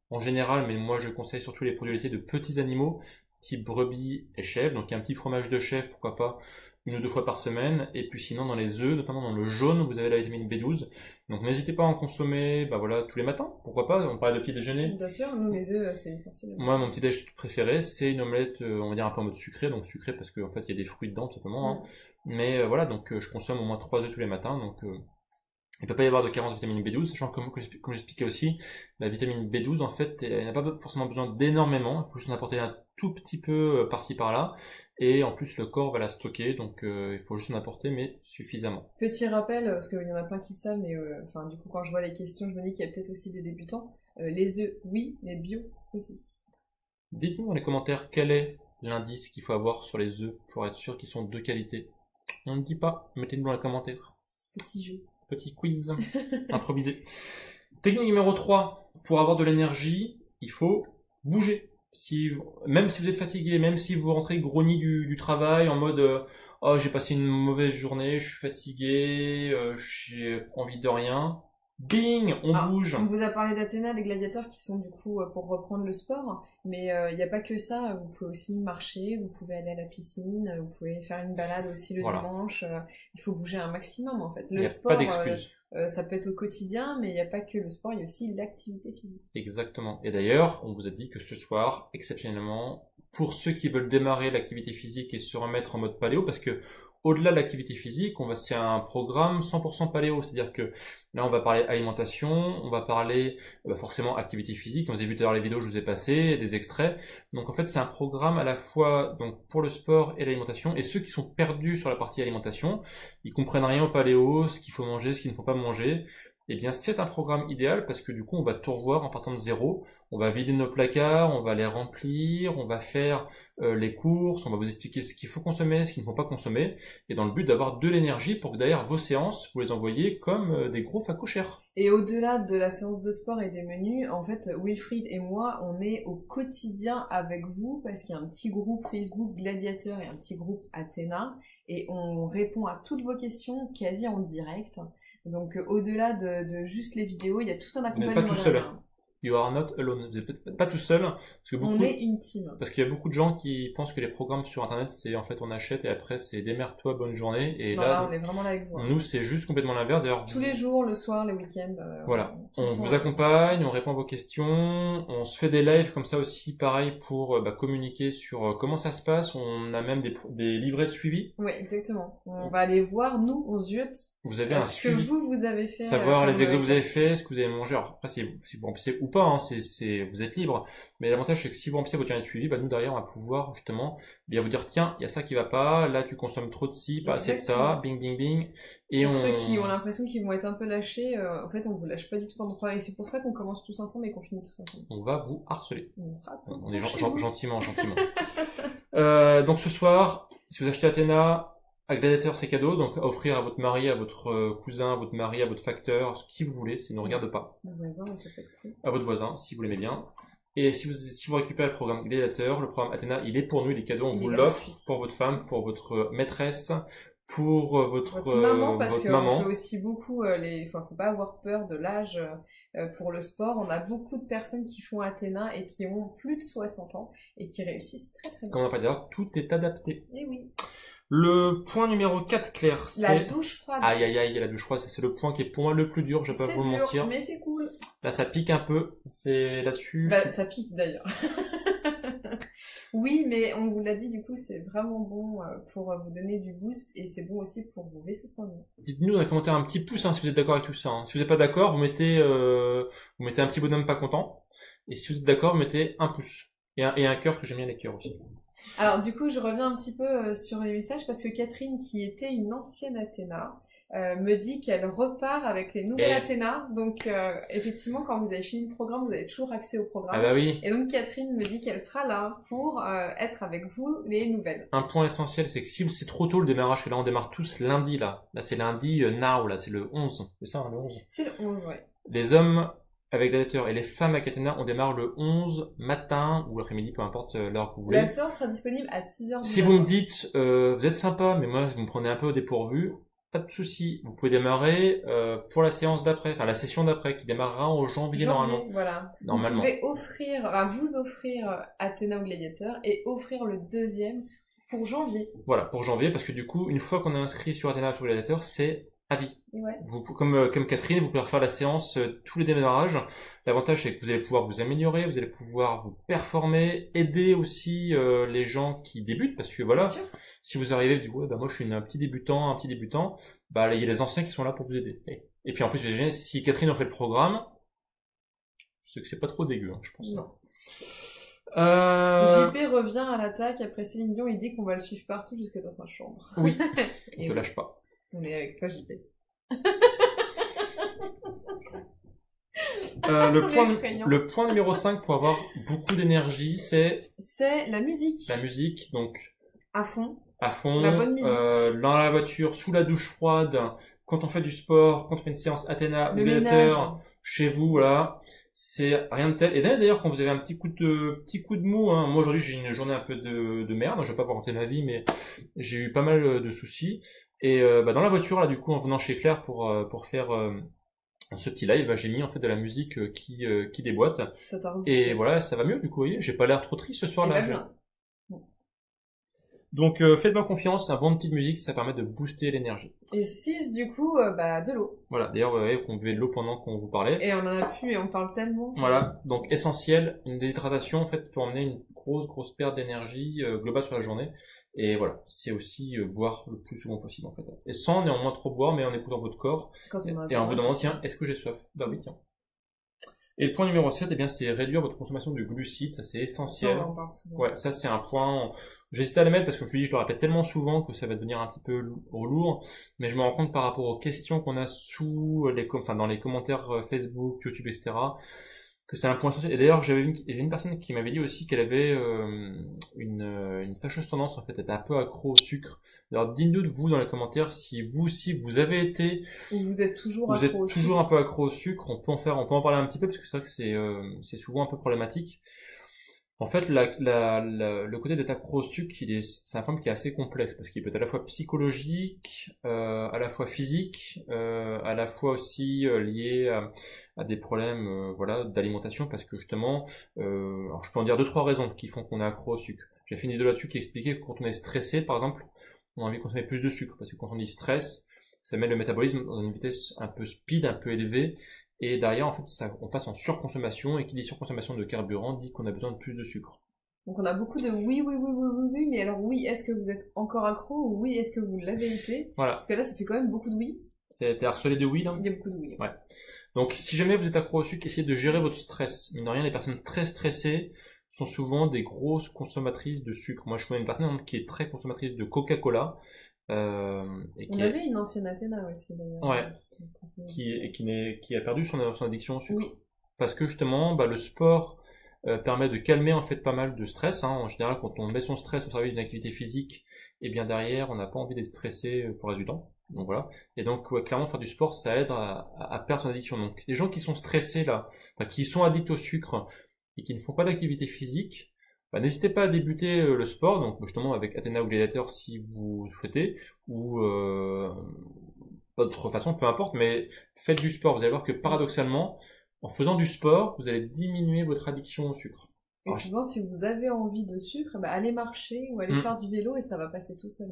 en général, mais moi je conseille surtout les produits laitiers de petits animaux, type brebis et chèvre. Donc un petit fromage de chèvre, pourquoi pas, 1 ou 2 fois par semaine. Et puis sinon dans les œufs, notamment dans le jaune, vous avez la vitamine B12. Donc n'hésitez pas à en consommer, tous les matins, pourquoi pas. On parlait de petit déjeuner. Bien sûr, nous les œufs, c'est essentiel. Moi, mon petit déj préféré, c'est une omelette, on va dire un peu en mode sucré, donc sucré parce qu'en fait il y a des fruits dedans tout simplement. Hein. Mais voilà, donc je consomme au moins 3 œufs tous les matins, donc il ne peut pas y avoir de carence de vitamine B12, sachant que comme j'expliquais aussi, la vitamine B12 en fait, elle n'a pas forcément besoin d'énormément, il faut juste en apporter un tout petit peu par-ci par-là, et en plus le corps va la stocker, donc il faut juste en apporter, mais suffisamment. Petit rappel, parce qu'il y en a plein qui le savent, mais du coup quand je vois les questions, je me dis qu'il y a peut-être aussi des débutants. Les œufs, oui, mais bio aussi. Dites-nous dans les commentaires quel est l'indice qu'il faut avoir sur les œufs pour être sûr qu'ils sont de qualité. On ne dit pas, mettez-nous dans les commentaires. Petit jeu. Petit quiz improvisé. Technique numéro 3. Pour avoir de l'énergie, il faut bouger. Même si vous êtes fatigué, même si vous rentrez grogny du travail en mode oh j'ai passé une mauvaise journée, je suis fatigué, j'ai envie de rien. Bing, on bouge. On vous a parlé d'Athéna, des gladiateurs qui sont du coup pour reprendre le sport, mais il n'y a pas que ça, vous pouvez aussi marcher, vous pouvez aller à la piscine, vous pouvez faire une balade aussi le dimanche, il faut bouger un maximum en fait. Le sport, pas d'excuse. Ça peut être au quotidien, mais il n'y a pas que le sport, il y a aussi l'activité physique. Exactement. Et d'ailleurs, on vous a dit que ce soir, exceptionnellement, pour ceux qui veulent démarrer l'activité physique et se remettre en mode paléo, parce que au-delà de l'activité physique, c'est un programme 100% paléo, c'est-à-dire que là on va parler alimentation, on va parler forcément activité physique, vous avez vu tout à l'heure les vidéos que je vous ai passées, des extraits, donc en fait c'est un programme à la fois donc pour le sport et l'alimentation, et ceux qui sont perdus sur la partie alimentation, ils comprennent rien au paléo, ce qu'il faut manger, ce qu'il ne faut pas manger, eh bien c'est un programme idéal parce que du coup on va tout revoir en partant de zéro, on va vider nos placards, on va les remplir, on va faire les courses, on va vous expliquer ce qu'il faut consommer, ce qu'il ne faut pas consommer, et dans le but d'avoir de l'énergie pour que derrière vos séances, vous les envoyez comme des gros facochères. Et au-delà de la séance de sport et des menus, en fait, Wilfried et moi, on est au quotidien avec vous parce qu'il y a un petit groupe Facebook Gladiateur et un petit groupe Athéna, et on répond à toutes vos questions quasi en direct. Donc au-delà de juste les vidéos, il y a tout un accompagnement. Vous n'êtes pas tout seul. You are not alone. Vous n'êtes pas tout seul. Parce que on est une team. Parce qu'il y a beaucoup de gens qui pensent que les programmes sur Internet, c'est en fait on achète et après c'est démerde-toi, bonne journée. Et non, là, on est vraiment là avec vous. Nous, c'est juste complètement l'inverse. D'ailleurs, tous les jours, le soir, les week-ends. Voilà. On vous accompagne, on répond à vos questions, on se fait des lives comme ça aussi, pareil, pour communiquer sur comment ça se passe. On a même des livrets de suivi. Oui, exactement. On va aller voir, nous, on ziote. Vous avez un suivi. Ce que vous avez fait. Savoir les exos que vous avez fait, ce que vous avez mangé. Alors après, si vous remplissez ou pas, hein, vous êtes libre. Mais l'avantage, c'est que si vous remplissez votre carnet de suivi, nous derrière, on va pouvoir justement bien vous dire, tiens, il y a ça qui va pas, là tu consommes trop de ci, pas assez de ça, bing, bing, bing. Et pour ceux qui ont l'impression qu'ils vont être un peu lâchés, en fait, on vous lâche pas du tout pendant ce travail. Et c'est pour ça qu'on commence tous ensemble et qu'on finit tous ensemble. On va vous harceler. On est gentiment. Donc ce soir, si vous achetez Athéna, à Gladiateur, c'est cadeau, donc à offrir à votre mari, à votre cousin, à votre mari, à votre facteur, ce qui vous voulez, ça ne regarde pas. À votre voisin, ça peut être cool. À votre voisin, si vous l'aimez bien. Et si vous récupérez le programme Gladiator, le programme Athéna, il est pour nous, il est cadeau, on Il vous est l'offre gratuit. pour votre femme, pour votre maîtresse, pour Votre maman, parce votre qu'on maman. fait aussi beaucoup enfin, faut pas avoir peur de l'âge pour le sport. On a beaucoup de personnes qui font Athéna et qui ont plus de 60 ans et qui réussissent très très bien. Comme on n'a pas d'ailleurs, tout est adapté. Et oui. Le point numéro 4, Claire, La c'est... douche froide. Aïe aïe aïe, la douche froide, c'est le point qui est pour moi le plus dur, je vais pas C'est vous dur, mentir. mais c'est cool. Là, ça pique un peu, c'est là-dessus. Bah, ça pique d'ailleurs. Oui, mais on vous l'a dit, du coup, c'est vraiment bon pour vous donner du boost et c'est bon aussi pour vos vaisseaux sanguins. Dites-nous dans les commentaires un petit pouce hein, si vous êtes d'accord avec tout ça. Hein. Si vous n'êtes pas d'accord, vous mettez un petit bonhomme pas content. Et si vous êtes d'accord, vous mettez un pouce. Et un cœur que j'aime bien les cœurs aussi. Alors du coup, je reviens un petit peu sur les messages parce que Catherine, qui était une ancienne Athéna, me dit qu'elle repart avec les nouvelles Athéna. Donc effectivement, quand vous avez fini le programme, vous avez toujours accès au programme. Ah bah oui. Et donc Catherine me dit qu'elle sera là pour être avec vous les nouvelles. Un point essentiel, c'est que si c'est trop tôt le démarrage, et là on démarre tous lundi là. Là c'est lundi now, là c'est le 11. C'est ça hein, le 11. C'est le 11, ouais. Les hommes avec Gladiator et les femmes avec Athéna, on démarre le 11 matin ou l'après-midi, peu importe l'heure que vous voulez. La séance sera disponible à 6h du Si vous me dites, vous êtes sympa, mais moi vous me prenez un peu au dépourvu, pas de souci. Vous pouvez démarrer pour la séance d'après, enfin la session d'après, qui démarrera en janvier normalement. Voilà. Normalement. Vous pouvez vous offrir Athéna ou Gladiator et offrir le deuxième pour janvier. Voilà, pour janvier, parce que du coup, une fois qu'on est inscrit sur Athéna ou sur Gladiator, c'est à vie. Ouais. Vous, comme Catherine, vous pouvez refaire la séance tous les démarrages. L'avantage, c'est que vous allez pouvoir vous améliorer, vous allez pouvoir vous performer, aider aussi les gens qui débutent, parce que voilà, si vous arrivez et vous dites, ouais, bah moi je suis un petit débutant, bah là, il y a les anciens qui sont là pour vous aider. Et puis en plus, si Catherine en fait le programme, c'est que c'est pas trop dégueu, hein, je pense. Non. JP revient à l'attaque après Céline Dion, il dit qu'on va le suivre partout jusque dans sa chambre. Oui, on te lâche pas. On est avec toi, JP. Le point numéro 5 pour avoir beaucoup d'énergie, c'est la musique. La musique, donc à fond. La bonne musique. Dans la voiture, sous la douche froide, quand on fait du sport, quand on fait une séance Athéna ou Gladiator, chez vous, voilà. C'est rien de tel. Et d'ailleurs, quand vous avez un petit coup de mou, hein, moi aujourd'hui j'ai une journée un peu de merde, je vais pas vous raconter ma vie, mais j'ai eu pas mal de soucis. Et dans la voiture, là, du coup, en venant chez Claire pour faire ce petit live, bah, j'ai mis en fait de la musique qui déboîte. Et voilà, ça va mieux, du coup, vous voyez, j'ai pas l'air trop triste ce soir-là. Donc faites-moi confiance, un bon petit de musique, ça permet de booster l'énergie. Et 6 du coup, de l'eau. Voilà, d'ailleurs, vous voyez qu'on buvait de l'eau pendant qu'on vous parlait. Et on en a plus et on parle tellement. Voilà, donc essentiel, une déshydratation en fait peut emmener une grosse perte d'énergie globale sur la journée. Et voilà, c'est aussi boire le plus souvent possible en fait. Et sans néanmoins trop boire, mais en écoutant votre corps. Et en vous demandant, tiens, est-ce que j'ai soif? Bah oui, tiens. Et le point numéro 7, eh bien, c'est réduire votre consommation de glucides, ça c'est essentiel. Ouais, ça c'est un point, j'hésite à le mettre parce que je me dis, je le répète tellement souvent que ça va devenir un petit peu lourd, mais je me rends compte par rapport aux questions qu'on a dans les commentaires Facebook, YouTube, etc., que c'est un point essentiel. Et d'ailleurs, j'avais une personne qui m'avait dit aussi qu'elle avait une fâcheuse tendance, en fait, à être un peu accro au sucre. Alors, dites-nous de vous dans les commentaires si vous aussi vous avez été, ou vous êtes toujours un peu accro au sucre. On peut en parler un petit peu parce que c'est vrai que c'est souvent un peu problématique. En fait, le côté d'être accro au sucre, c'est un problème qui est assez complexe parce qu'il peut être à la fois psychologique, à la fois physique, à la fois aussi lié à des problèmes d'alimentation parce que justement, alors je peux en dire 2-3 raisons qui font qu'on est accro au sucre. J'ai fait une vidéo là-dessus qui expliquait que quand on est stressé, par exemple, on a envie de consommer plus de sucre parce que quand on dit stress, ça met le métabolisme dans une vitesse un peu speed, un peu élevée. Et derrière, en fait, on passe en surconsommation, et qui dit surconsommation de carburant dit qu'on a besoin de plus de sucre. Donc on a beaucoup de oui, mais alors oui, est-ce que vous êtes encore accro, ou oui, est-ce que vous l'avez été? Voilà. Parce que là, ça fait quand même beaucoup de oui. T'es harcelé de oui, là? Il y a beaucoup de oui. Ouais. Donc si jamais vous êtes accro au sucre, essayez de gérer votre stress. Mine de rien, les personnes très stressées sont souvent des grosses consommatrices de sucre. Moi, je connais une personne qui est très consommatrice de Coca-Cola. On avait une ancienne Athéna aussi d'ailleurs. Ouais. Qui a perdu son addiction au sucre. Oui. Parce que justement, le sport permet de calmer en fait pas mal de stress. Hein. En général, quand on met son stress au service d'une activité physique, et bien derrière, on n'a pas envie d'être stressé pour le reste du temps. Donc voilà. Et donc clairement, faire du sport, ça aide à perdre son addiction. Donc les gens qui sont stressés là, qui sont addicts au sucre, et qui ne font pas d'activité physique, bah, n'hésitez pas à débuter le sport, donc justement avec Athéna ou Gladiator si vous souhaitez, ou d'autres façons, peu importe, mais faites du sport. Vous allez voir que paradoxalement, en faisant du sport, vous allez diminuer votre addiction au sucre. Et souvent, si vous avez envie de sucre, bah, allez marcher ou allez faire du vélo et ça va passer tout seul.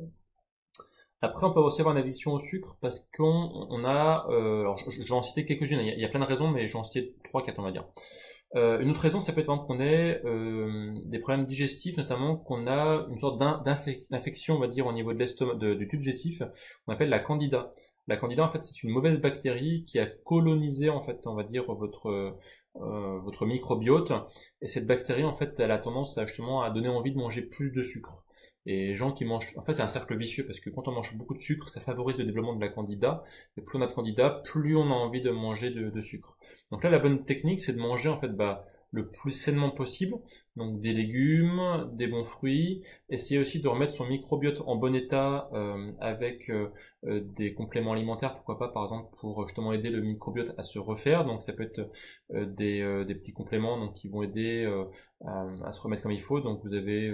Après, on peut aussi avoir une addiction au sucre parce qu'on a... alors, je vais en citer quelques-unes. Il y a plein de raisons, mais je vais en citer 3-4, on va dire. Une autre raison, ça peut être par exemple qu'on ait des problèmes digestifs, notamment qu'on a une sorte d'infection, on va dire, au niveau de l'estomac, du tube digestif, qu'on appelle la candida. La candida, en fait, c'est une mauvaise bactérie qui a colonisé, en fait, on va dire, votre microbiote. Et cette bactérie, en fait, elle a tendance justement à donner envie de manger plus de sucre. Et les gens qui mangent, en fait, c'est un cercle vicieux parce que quand on mange beaucoup de sucre, ça favorise le développement de la candida. Et plus on a de candida, plus on a envie de manger de sucre. Donc là, la bonne technique, c'est de manger, en fait, le plus sainement possible. Donc des légumes, des bons fruits. Essayer aussi de remettre son microbiote en bon état avec des compléments alimentaires. Pourquoi pas, par exemple, pour justement aider le microbiote à se refaire. Donc ça peut être des petits compléments donc qui vont aider à se remettre comme il faut. Donc vous avez,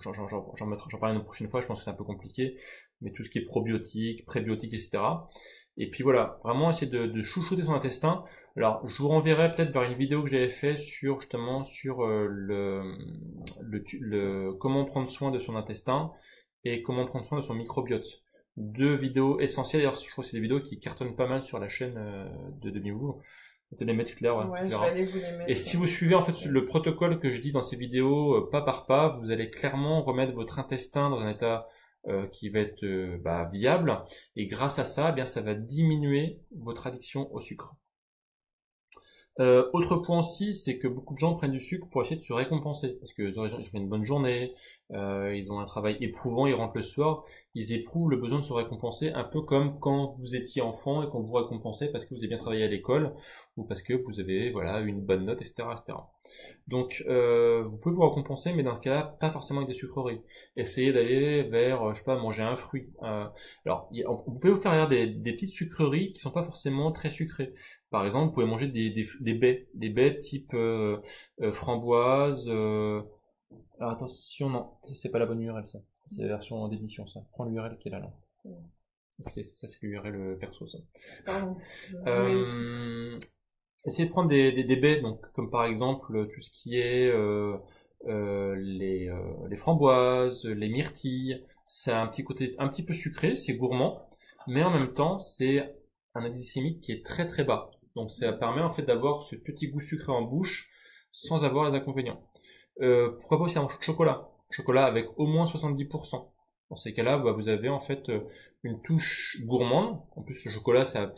j'en parlerai une prochaine fois. Je pense que c'est un peu compliqué, mais tout ce qui est probiotiques, prébiotiques, etc. Et puis voilà, vraiment essayer de chouchouter son intestin. Alors, je vous renverrai peut-être vers une vidéo que j'avais fait sur justement sur comment prendre soin de son intestin et comment prendre soin de son microbiote. 2 vidéos essentielles. D'ailleurs, je crois que c'est des vidéos qui cartonnent pas mal sur la chaîne de Demi-Ouvre. Je vais les mettre Claire. Ouais, je vais aller vous les mettre. Et si vous suivez en fait le protocole que je dis dans ces vidéos pas par pas, vous allez clairement remettre votre intestin dans un état qui va être viable, et grâce à ça, eh bien ça va diminuer votre addiction au sucre. Autre point aussi, c'est que beaucoup de gens prennent du sucre pour essayer de se récompenser, parce que ils ont fait une bonne journée, ils ont un travail éprouvant, ils rentrent le soir, ils éprouvent le besoin de se récompenser, un peu comme quand vous étiez enfant et qu'on vous récompensait parce que vous avez bien travaillé à l'école, ou parce que vous avez eu une bonne note, etc. etc. Donc vous pouvez vous récompenser, mais dans le cas, pas forcément avec des sucreries. Essayez d'aller vers, je sais pas, manger un fruit. Alors, vous pouvez vous faire des petites sucreries qui sont pas forcément très sucrées. Par exemple, vous pouvez manger des baies type framboise. Alors attention, non, c'est pas la bonne URL ça. C'est la version d'édition ça. Prends l'URL qui est là. Ça c'est l'URL perso ça. Pardon. Essayez de prendre des baies, donc comme par exemple tout ce qui est les framboises, les myrtilles. C'est un petit côté un petit peu sucré, c'est gourmand, mais en même temps c'est un indice glycémique qui est très très bas. Donc ça permet en fait d'avoir ce petit goût sucré en bouche sans avoir les inconvénients. Pourquoi pas aussi un chocolat avec au moins 70%. Dans ces cas-là, vous avez en fait une touche gourmande. En plus, le chocolat, ça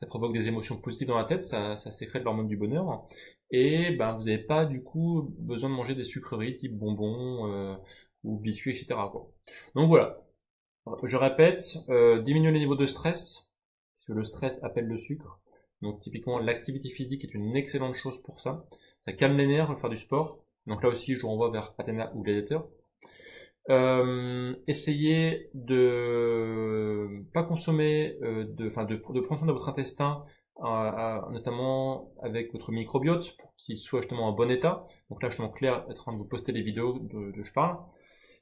provoque des émotions positives dans la tête, ça sécrète l'hormone du bonheur. Et vous n'avez pas du coup besoin de manger des sucreries type bonbons ou biscuits, etc. quoi. Donc voilà. Je répète, diminuer les niveaux de stress, parce que le stress appelle le sucre. Donc typiquement, l'activité physique est une excellente chose pour ça. Ça calme les nerfs, faire du sport. Donc là aussi, je vous renvoie vers Athéna ou Gladiator. Essayez de pas consommer, de prendre soin de votre intestin, notamment avec votre microbiote, pour qu'il soit justement en bon état. Donc là, justement, Claire est en train de vous poster les vidéos de je parle.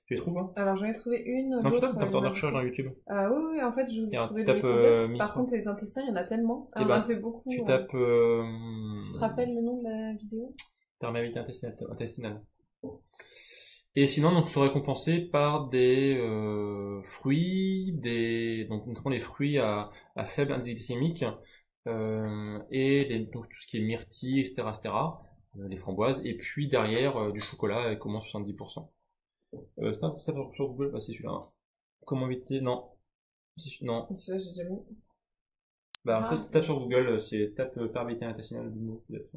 Tu les trouves, hein? Alors j'en ai trouvé une. C'est un tuto, tape de recherche dans YouTube. Oui, en fait, je vous ai trouvé le microbiote. Par contre, les intestins, il y en a tellement. On en a fait beaucoup. Tu tapes. Tu te rappelles le nom de la vidéo? Perméabilité intestinale. Et sinon, donc, se récompenser par des fruits, donc notamment les fruits à faible indice glycémique, et donc tout ce qui est myrtille, etc., les framboises, et puis derrière du chocolat avec au moins 70%. C'est un ça sur Google, c'est celui-là. Comment éviter? Non. Non. Celui-là, j'ai déjà mis. Tape sur Google, c'est tape perméabilité intestinale du mot, peut-être.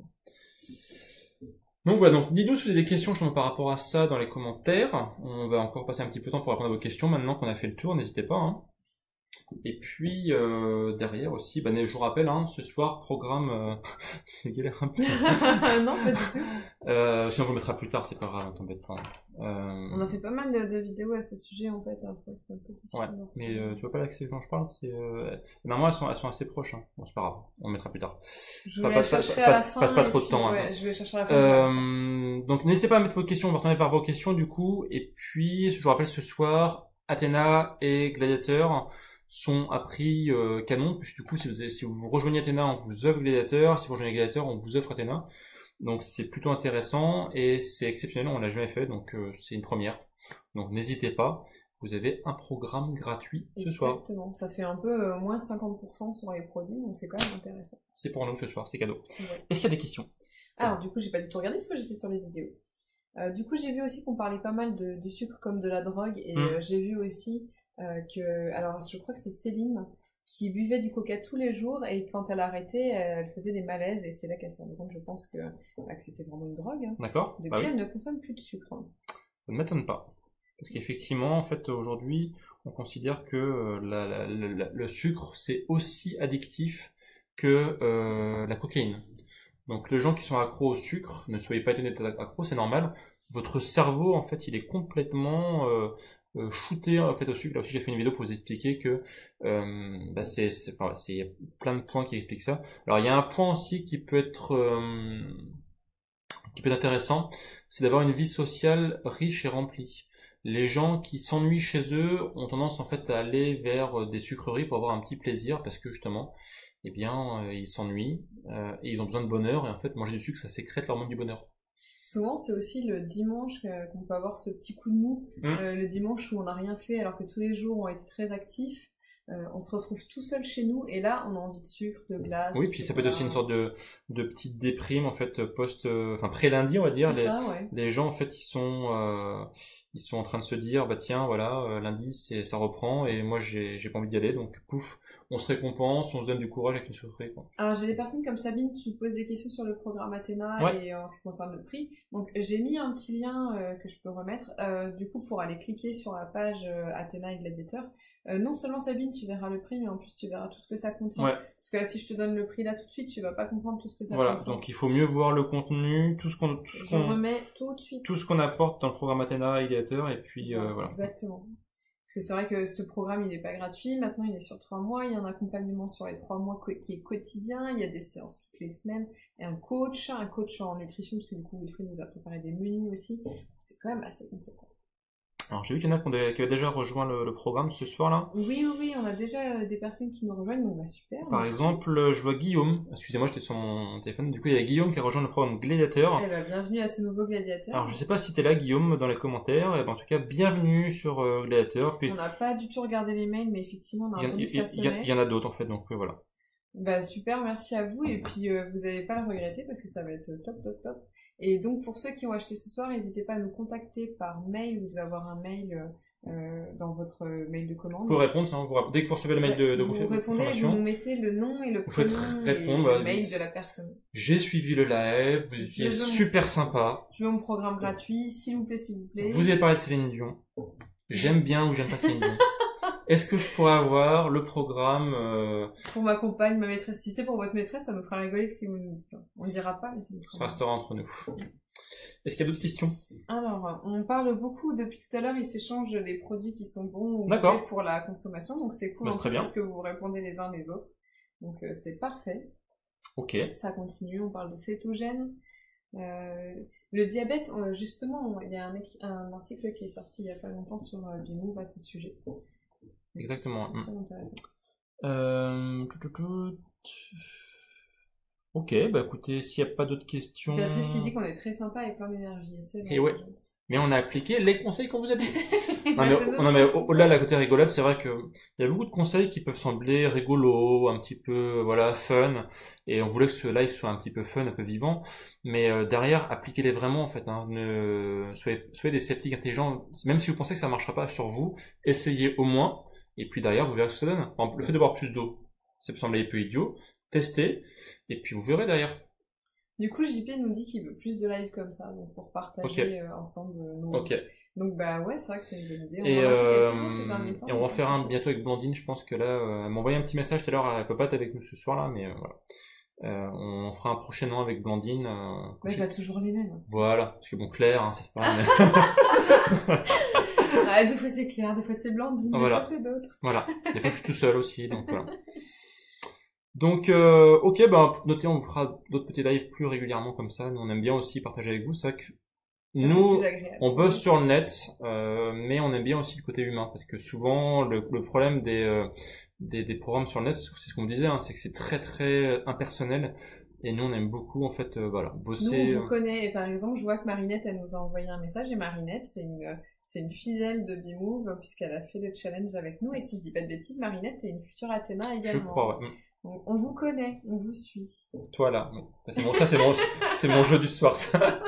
Donc voilà, donc dites-nous si vous avez des questions justement par rapport à ça dans les commentaires. On va encore passer un petit peu de temps pour répondre à vos questions. Maintenant qu'on a fait le tour, n'hésitez pas. Et puis derrière aussi, je vous rappelle, hein, ce soir programme. Je galère un peu. Non, pas du tout. Sinon on vous le mettra plus tard, c'est pas grave, t'embête pas. On a fait pas mal de vidéos à ce sujet en fait, alors c'est vrai que c'est un peu difficile. Ouais, mais tu vois pas l'accès dont je parle, c'est normalement elles sont assez proches. Hein. Bon, c'est pas grave, on le mettra plus tard. Je vais chercher à la fin. Passe pas trop de puis, temps. Ouais, Hein. je vais chercher à la fin. Donc n'hésitez pas à mettre vos questions, on va retourner vers vos questions du coup. Et puis, je vous rappelle ce soir, Athéna et Gladiator sont à prix canon, puisque du coup si vous rejoignez Athéna, on vous offre Gladiator, si vous rejoignez Gladiator, on vous offre Athéna. Donc c'est plutôt intéressant et c'est exceptionnel, on l'a jamais fait, donc c'est une première. Donc n'hésitez pas, vous avez un programme gratuit ce soir. Exactement, ça fait un peu moins 50% sur les produits, donc c'est quand même intéressant. C'est pour nous ce soir, c'est cadeau. Ouais. Est-ce qu'il y a des questions? Alors du coup j'ai pas du tout regardé parce que j'étais sur les vidéos. Du coup j'ai vu aussi qu'on parlait pas mal du sucre comme de la drogue et j'ai vu aussi alors je crois que c'est Céline qui buvait du coca tous les jours et quand elle a arrêté, elle faisait des malaises et c'est là qu'elle s'est rendue compte, je pense, que c'était vraiment une drogue. Hein. D'accord. Depuis, elle ne consomme plus de sucre. Hein. Ça ne m'étonne pas. Parce qu'effectivement, en fait, aujourd'hui, on considère que le sucre, c'est aussi addictif que la cocaïne. Donc les gens qui sont accros au sucre, ne soyez pas étonnés d'être accros, c'est normal. Votre cerveau, en fait, il est complètement shooté en fait au sucre. Là aussi j'ai fait une vidéo pour vous expliquer que il y a plein de points qui expliquent ça. Alors il y a un point aussi qui peut être intéressant, c'est d'avoir une vie sociale riche et remplie. Les gens qui s'ennuient chez eux ont tendance en fait à aller vers des sucreries pour avoir un petit plaisir parce que justement ils s'ennuient et ils ont besoin de bonheur et en fait manger du sucre ça sécrète l'hormone du bonheur. Souvent, c'est aussi le dimanche qu'on peut avoir ce petit coup de mou, le dimanche où on n'a rien fait alors que tous les jours ont été très actifs. On se retrouve tout seul chez nous et là, on a envie de sucre, de glace. Oui, puis ça peut être aussi une sorte de petite déprime en fait pré-lundi, on va dire. Les gens en fait ils sont en train de se dire tiens voilà lundi ça reprend et moi j'ai pas envie d'y aller donc pouf. On se récompense, on se donne du courage avec une sucrerie. Alors j'ai des personnes comme Sabine qui posent des questions sur le programme Athéna et en ce qui concerne le prix. Donc j'ai mis un petit lien que je peux remettre du coup pour aller cliquer sur la page Athéna et Gladiator. Non seulement Sabine tu verras le prix mais en plus tu verras tout ce que ça contient. Parce que là, si je te donne le prix là tout de suite tu vas pas comprendre tout ce que ça contient. Voilà, donc il faut mieux voir le contenu, tout ce qu'on remets tout de suite. Tout ce qu'on apporte dans le programme Athéna et Gladiator et puis voilà. Exactement. Parce que c'est vrai que ce programme, il n'est pas gratuit. Maintenant, il est sur 3 mois. Il y a un accompagnement sur les 3 mois qui est quotidien. Il y a des séances toutes les semaines. Et un coach en nutrition, parce que du coup, Wilfried nous a préparé des menus aussi. C'est quand même assez complet. Alors, j'ai vu qu'il y en a qui avaient déjà rejoint le programme ce soir-là. Oui, on a déjà des personnes qui nous rejoignent, donc super. Par exemple, je vois Guillaume. Excusez-moi, j'étais sur mon téléphone. Du coup, il y a Guillaume qui a rejoint le programme Gladiator. Bienvenue à ce nouveau Gladiator. Alors, je sais pas si t'es là, Guillaume, dans les commentaires. En tout cas, bienvenue sur Gladiator. Puis... On n'a pas du tout regardé les mails, mais effectivement, on a entendu que ça sonnait. Il y en a d'autres, en fait, donc voilà. Super, merci à vous. Et puis, vous n'allez pas le regretter parce que ça va être top. Et donc, pour ceux qui ont acheté ce soir, n'hésitez pas à nous contacter par mail. Vous devez avoir un mail dans votre mail de commande. Pour répondre, dès que vous recevez le mail de vous répondez et vous nous mettez le nom et le prénom et le mail de la personne. J'ai suivi le live, vous étiez super sympa. Je veux mon programme gratuit, s'il vous plaît. Vous avez parlé de Céline Dion. J'aime bien ou j'aime pas Céline Dion. Est-ce que je pourrais avoir le programme pour ma compagne, ma maîtresse? Si c'est pour votre maîtresse, ça nous fera rigoler que si vous nous dites. On ne dira pas, mais ça nous fera. Ça restera entre nous. Est-ce qu'il y a d'autres questions? Alors, on parle beaucoup, depuis tout à l'heure, ils s'échangent les produits qui sont bons pour la consommation, donc c'est cool parce que vous répondez les uns les autres. Donc c'est parfait. Ok. Ça continue, on parle de cétogène. Le diabète, justement, il y a un article qui est sorti il y a pas longtemps sur Bimove à ce sujet. Exactement. C'est très intéressant. Ok, écoutez, s'il n'y a pas d'autres questions... Béatrice qui dit qu'on est très sympa et plein d'énergie. Et ouais, mais on a appliqué les conseils qu'on vous a dit. mais au-delà de la côté rigolade, c'est vrai qu'il y a beaucoup de conseils qui peuvent sembler rigolos, un petit peu fun, et on voulait que ce live soit un petit peu fun, un peu vivant, mais derrière, appliquez-les vraiment en fait. Soyez des sceptiques intelligents, même si vous pensez que ça ne marchera pas sur vous, essayez au moins, et puis derrière, vous verrez ce que ça donne. Par exemple, le fait de boire plus d'eau, ça peut sembler un peu idiot. Testez, et puis vous verrez derrière. Du coup, JP nous dit qu'il veut plus de live comme ça, donc pour partager ensemble nos... Ok. Donc bah ouais, c'est vrai que c'est une bonne idée. On Et, en a fait quelques-uns ces derniers temps. et on va en faire un bientôt avec Blandine. Je pense que là, elle m'a envoyé un petit message tout à l'heure. Elle peut pas être avec nous ce soir là, mais voilà. On en fera un prochainement avec Blandine. Ouais, bah toujours les mêmes. Voilà, parce que bon, Claire, hein, c'est pas. Ah, des fois c'est Claire, des fois c'est Blandine, Voilà. des fois c'est d'autres. Voilà. Des fois je suis tout seul aussi, donc voilà. Donc, ok, bah, notez, on vous fera d'autres petits lives plus régulièrement comme ça. Nous, on aime bien aussi partager avec vous. C'est vrai que nous, on bosse sur le net, mais on aime bien aussi le côté humain, parce que souvent, le problème des programmes sur le net, c'est ce qu'on disait, hein, c'est que c'est très très impersonnel. Et nous, on aime beaucoup, en fait, voilà, bosser. Nous, on vous connaît, et par exemple, je vois que Marinette, elle nous a envoyé un message, et Marinette, c'est une fidèle de B-Move, puisqu'elle a fait le challenge avec nous, et si je dis pas de bêtises, Marinette, t'es une future Athéna également. Je crois, ouais. On vous connaît, on vous suit. Toi, là, oui. C'est bon, ça, c'est mon jeu du soir, ça.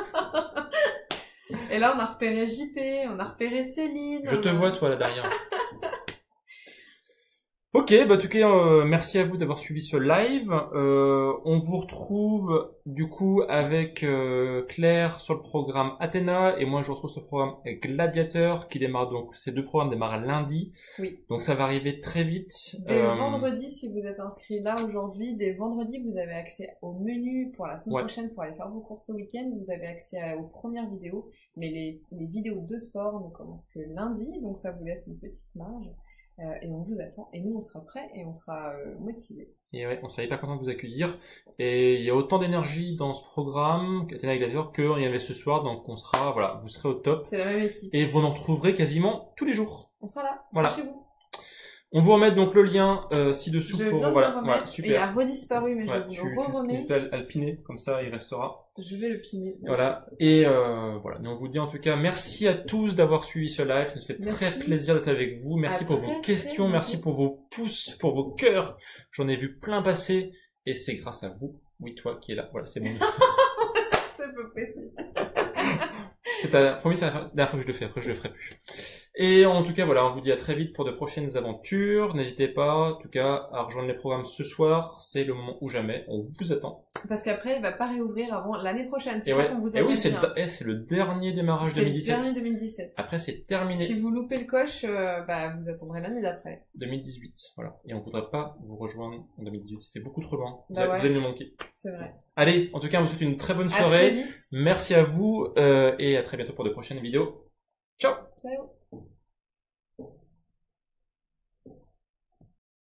Et là, on a repéré JP, on a repéré Céline. Je te vois, toi, là, derrière. Ok, bah en tout cas, merci à vous d'avoir suivi ce live. On vous retrouve du coup avec Claire sur le programme Athéna et moi je vous retrouve sur le programme Gladiateur qui démarre donc ces deux programmes démarrent lundi. Oui. Donc ça va arriver très vite. Dès vendredi, si vous êtes inscrit là aujourd'hui, dès vendredi vous avez accès au menu pour la semaine prochaine pour aller faire vos courses au week-end. Vous avez accès aux premières vidéos, mais les vidéos de sport ne commencent que lundi, donc ça vous laisse une petite marge. Et on vous attend, et nous on sera prêts et on sera motivés. Et ouais, on sera hyper content de vous accueillir. Et il y a autant d'énergie dans ce programme Athéna Gladiateur qu'il y avait ce soir, donc on sera, voilà, vous serez au top. C'est la même équipe. Et vous nous retrouverez quasiment tous les jours. On sera là, voilà. chez vous. On vous remet donc le lien ci-dessous pour voilà, super. Il a redisparu, mais je vous le remets. Tu peux le piner, comme ça il restera. Je vais le piner. Voilà. Et voilà. Et on vous dit en tout cas merci à tous d'avoir suivi ce live. Ça nous fait très plaisir d'être avec vous. Merci pour vos questions, merci pour vos pouces, pour vos cœurs. J'en ai vu plein passer et c'est grâce à vous. Oui, toi qui es là. Voilà, c'est bon. C'est peu précis. Promis, c'est la dernière fois que je le fais. Après, je le ferai plus. Et en tout cas, voilà, on vous dit à très vite pour de prochaines aventures. N'hésitez pas, en tout cas, à rejoindre les programmes ce soir. C'est le moment ou jamais. On vous attend. Parce qu'après, il va pas réouvrir avant l'année prochaine. C'est ça qu'on vous a dit. Et oui, c'est le dernier démarrage 2017. C'est le dernier 2017. Après, c'est terminé. Si vous loupez le coche, vous attendrez l'année d'après. 2018, voilà. Et on voudrait pas vous rejoindre en 2018. Ça fait beaucoup trop loin. Bah vous allez nous manquer. C'est vrai. Allez, en tout cas, on vous souhaite une très bonne soirée. À très vite. Merci à vous, et à très bientôt pour de prochaines vidéos. Ciao! Ciao!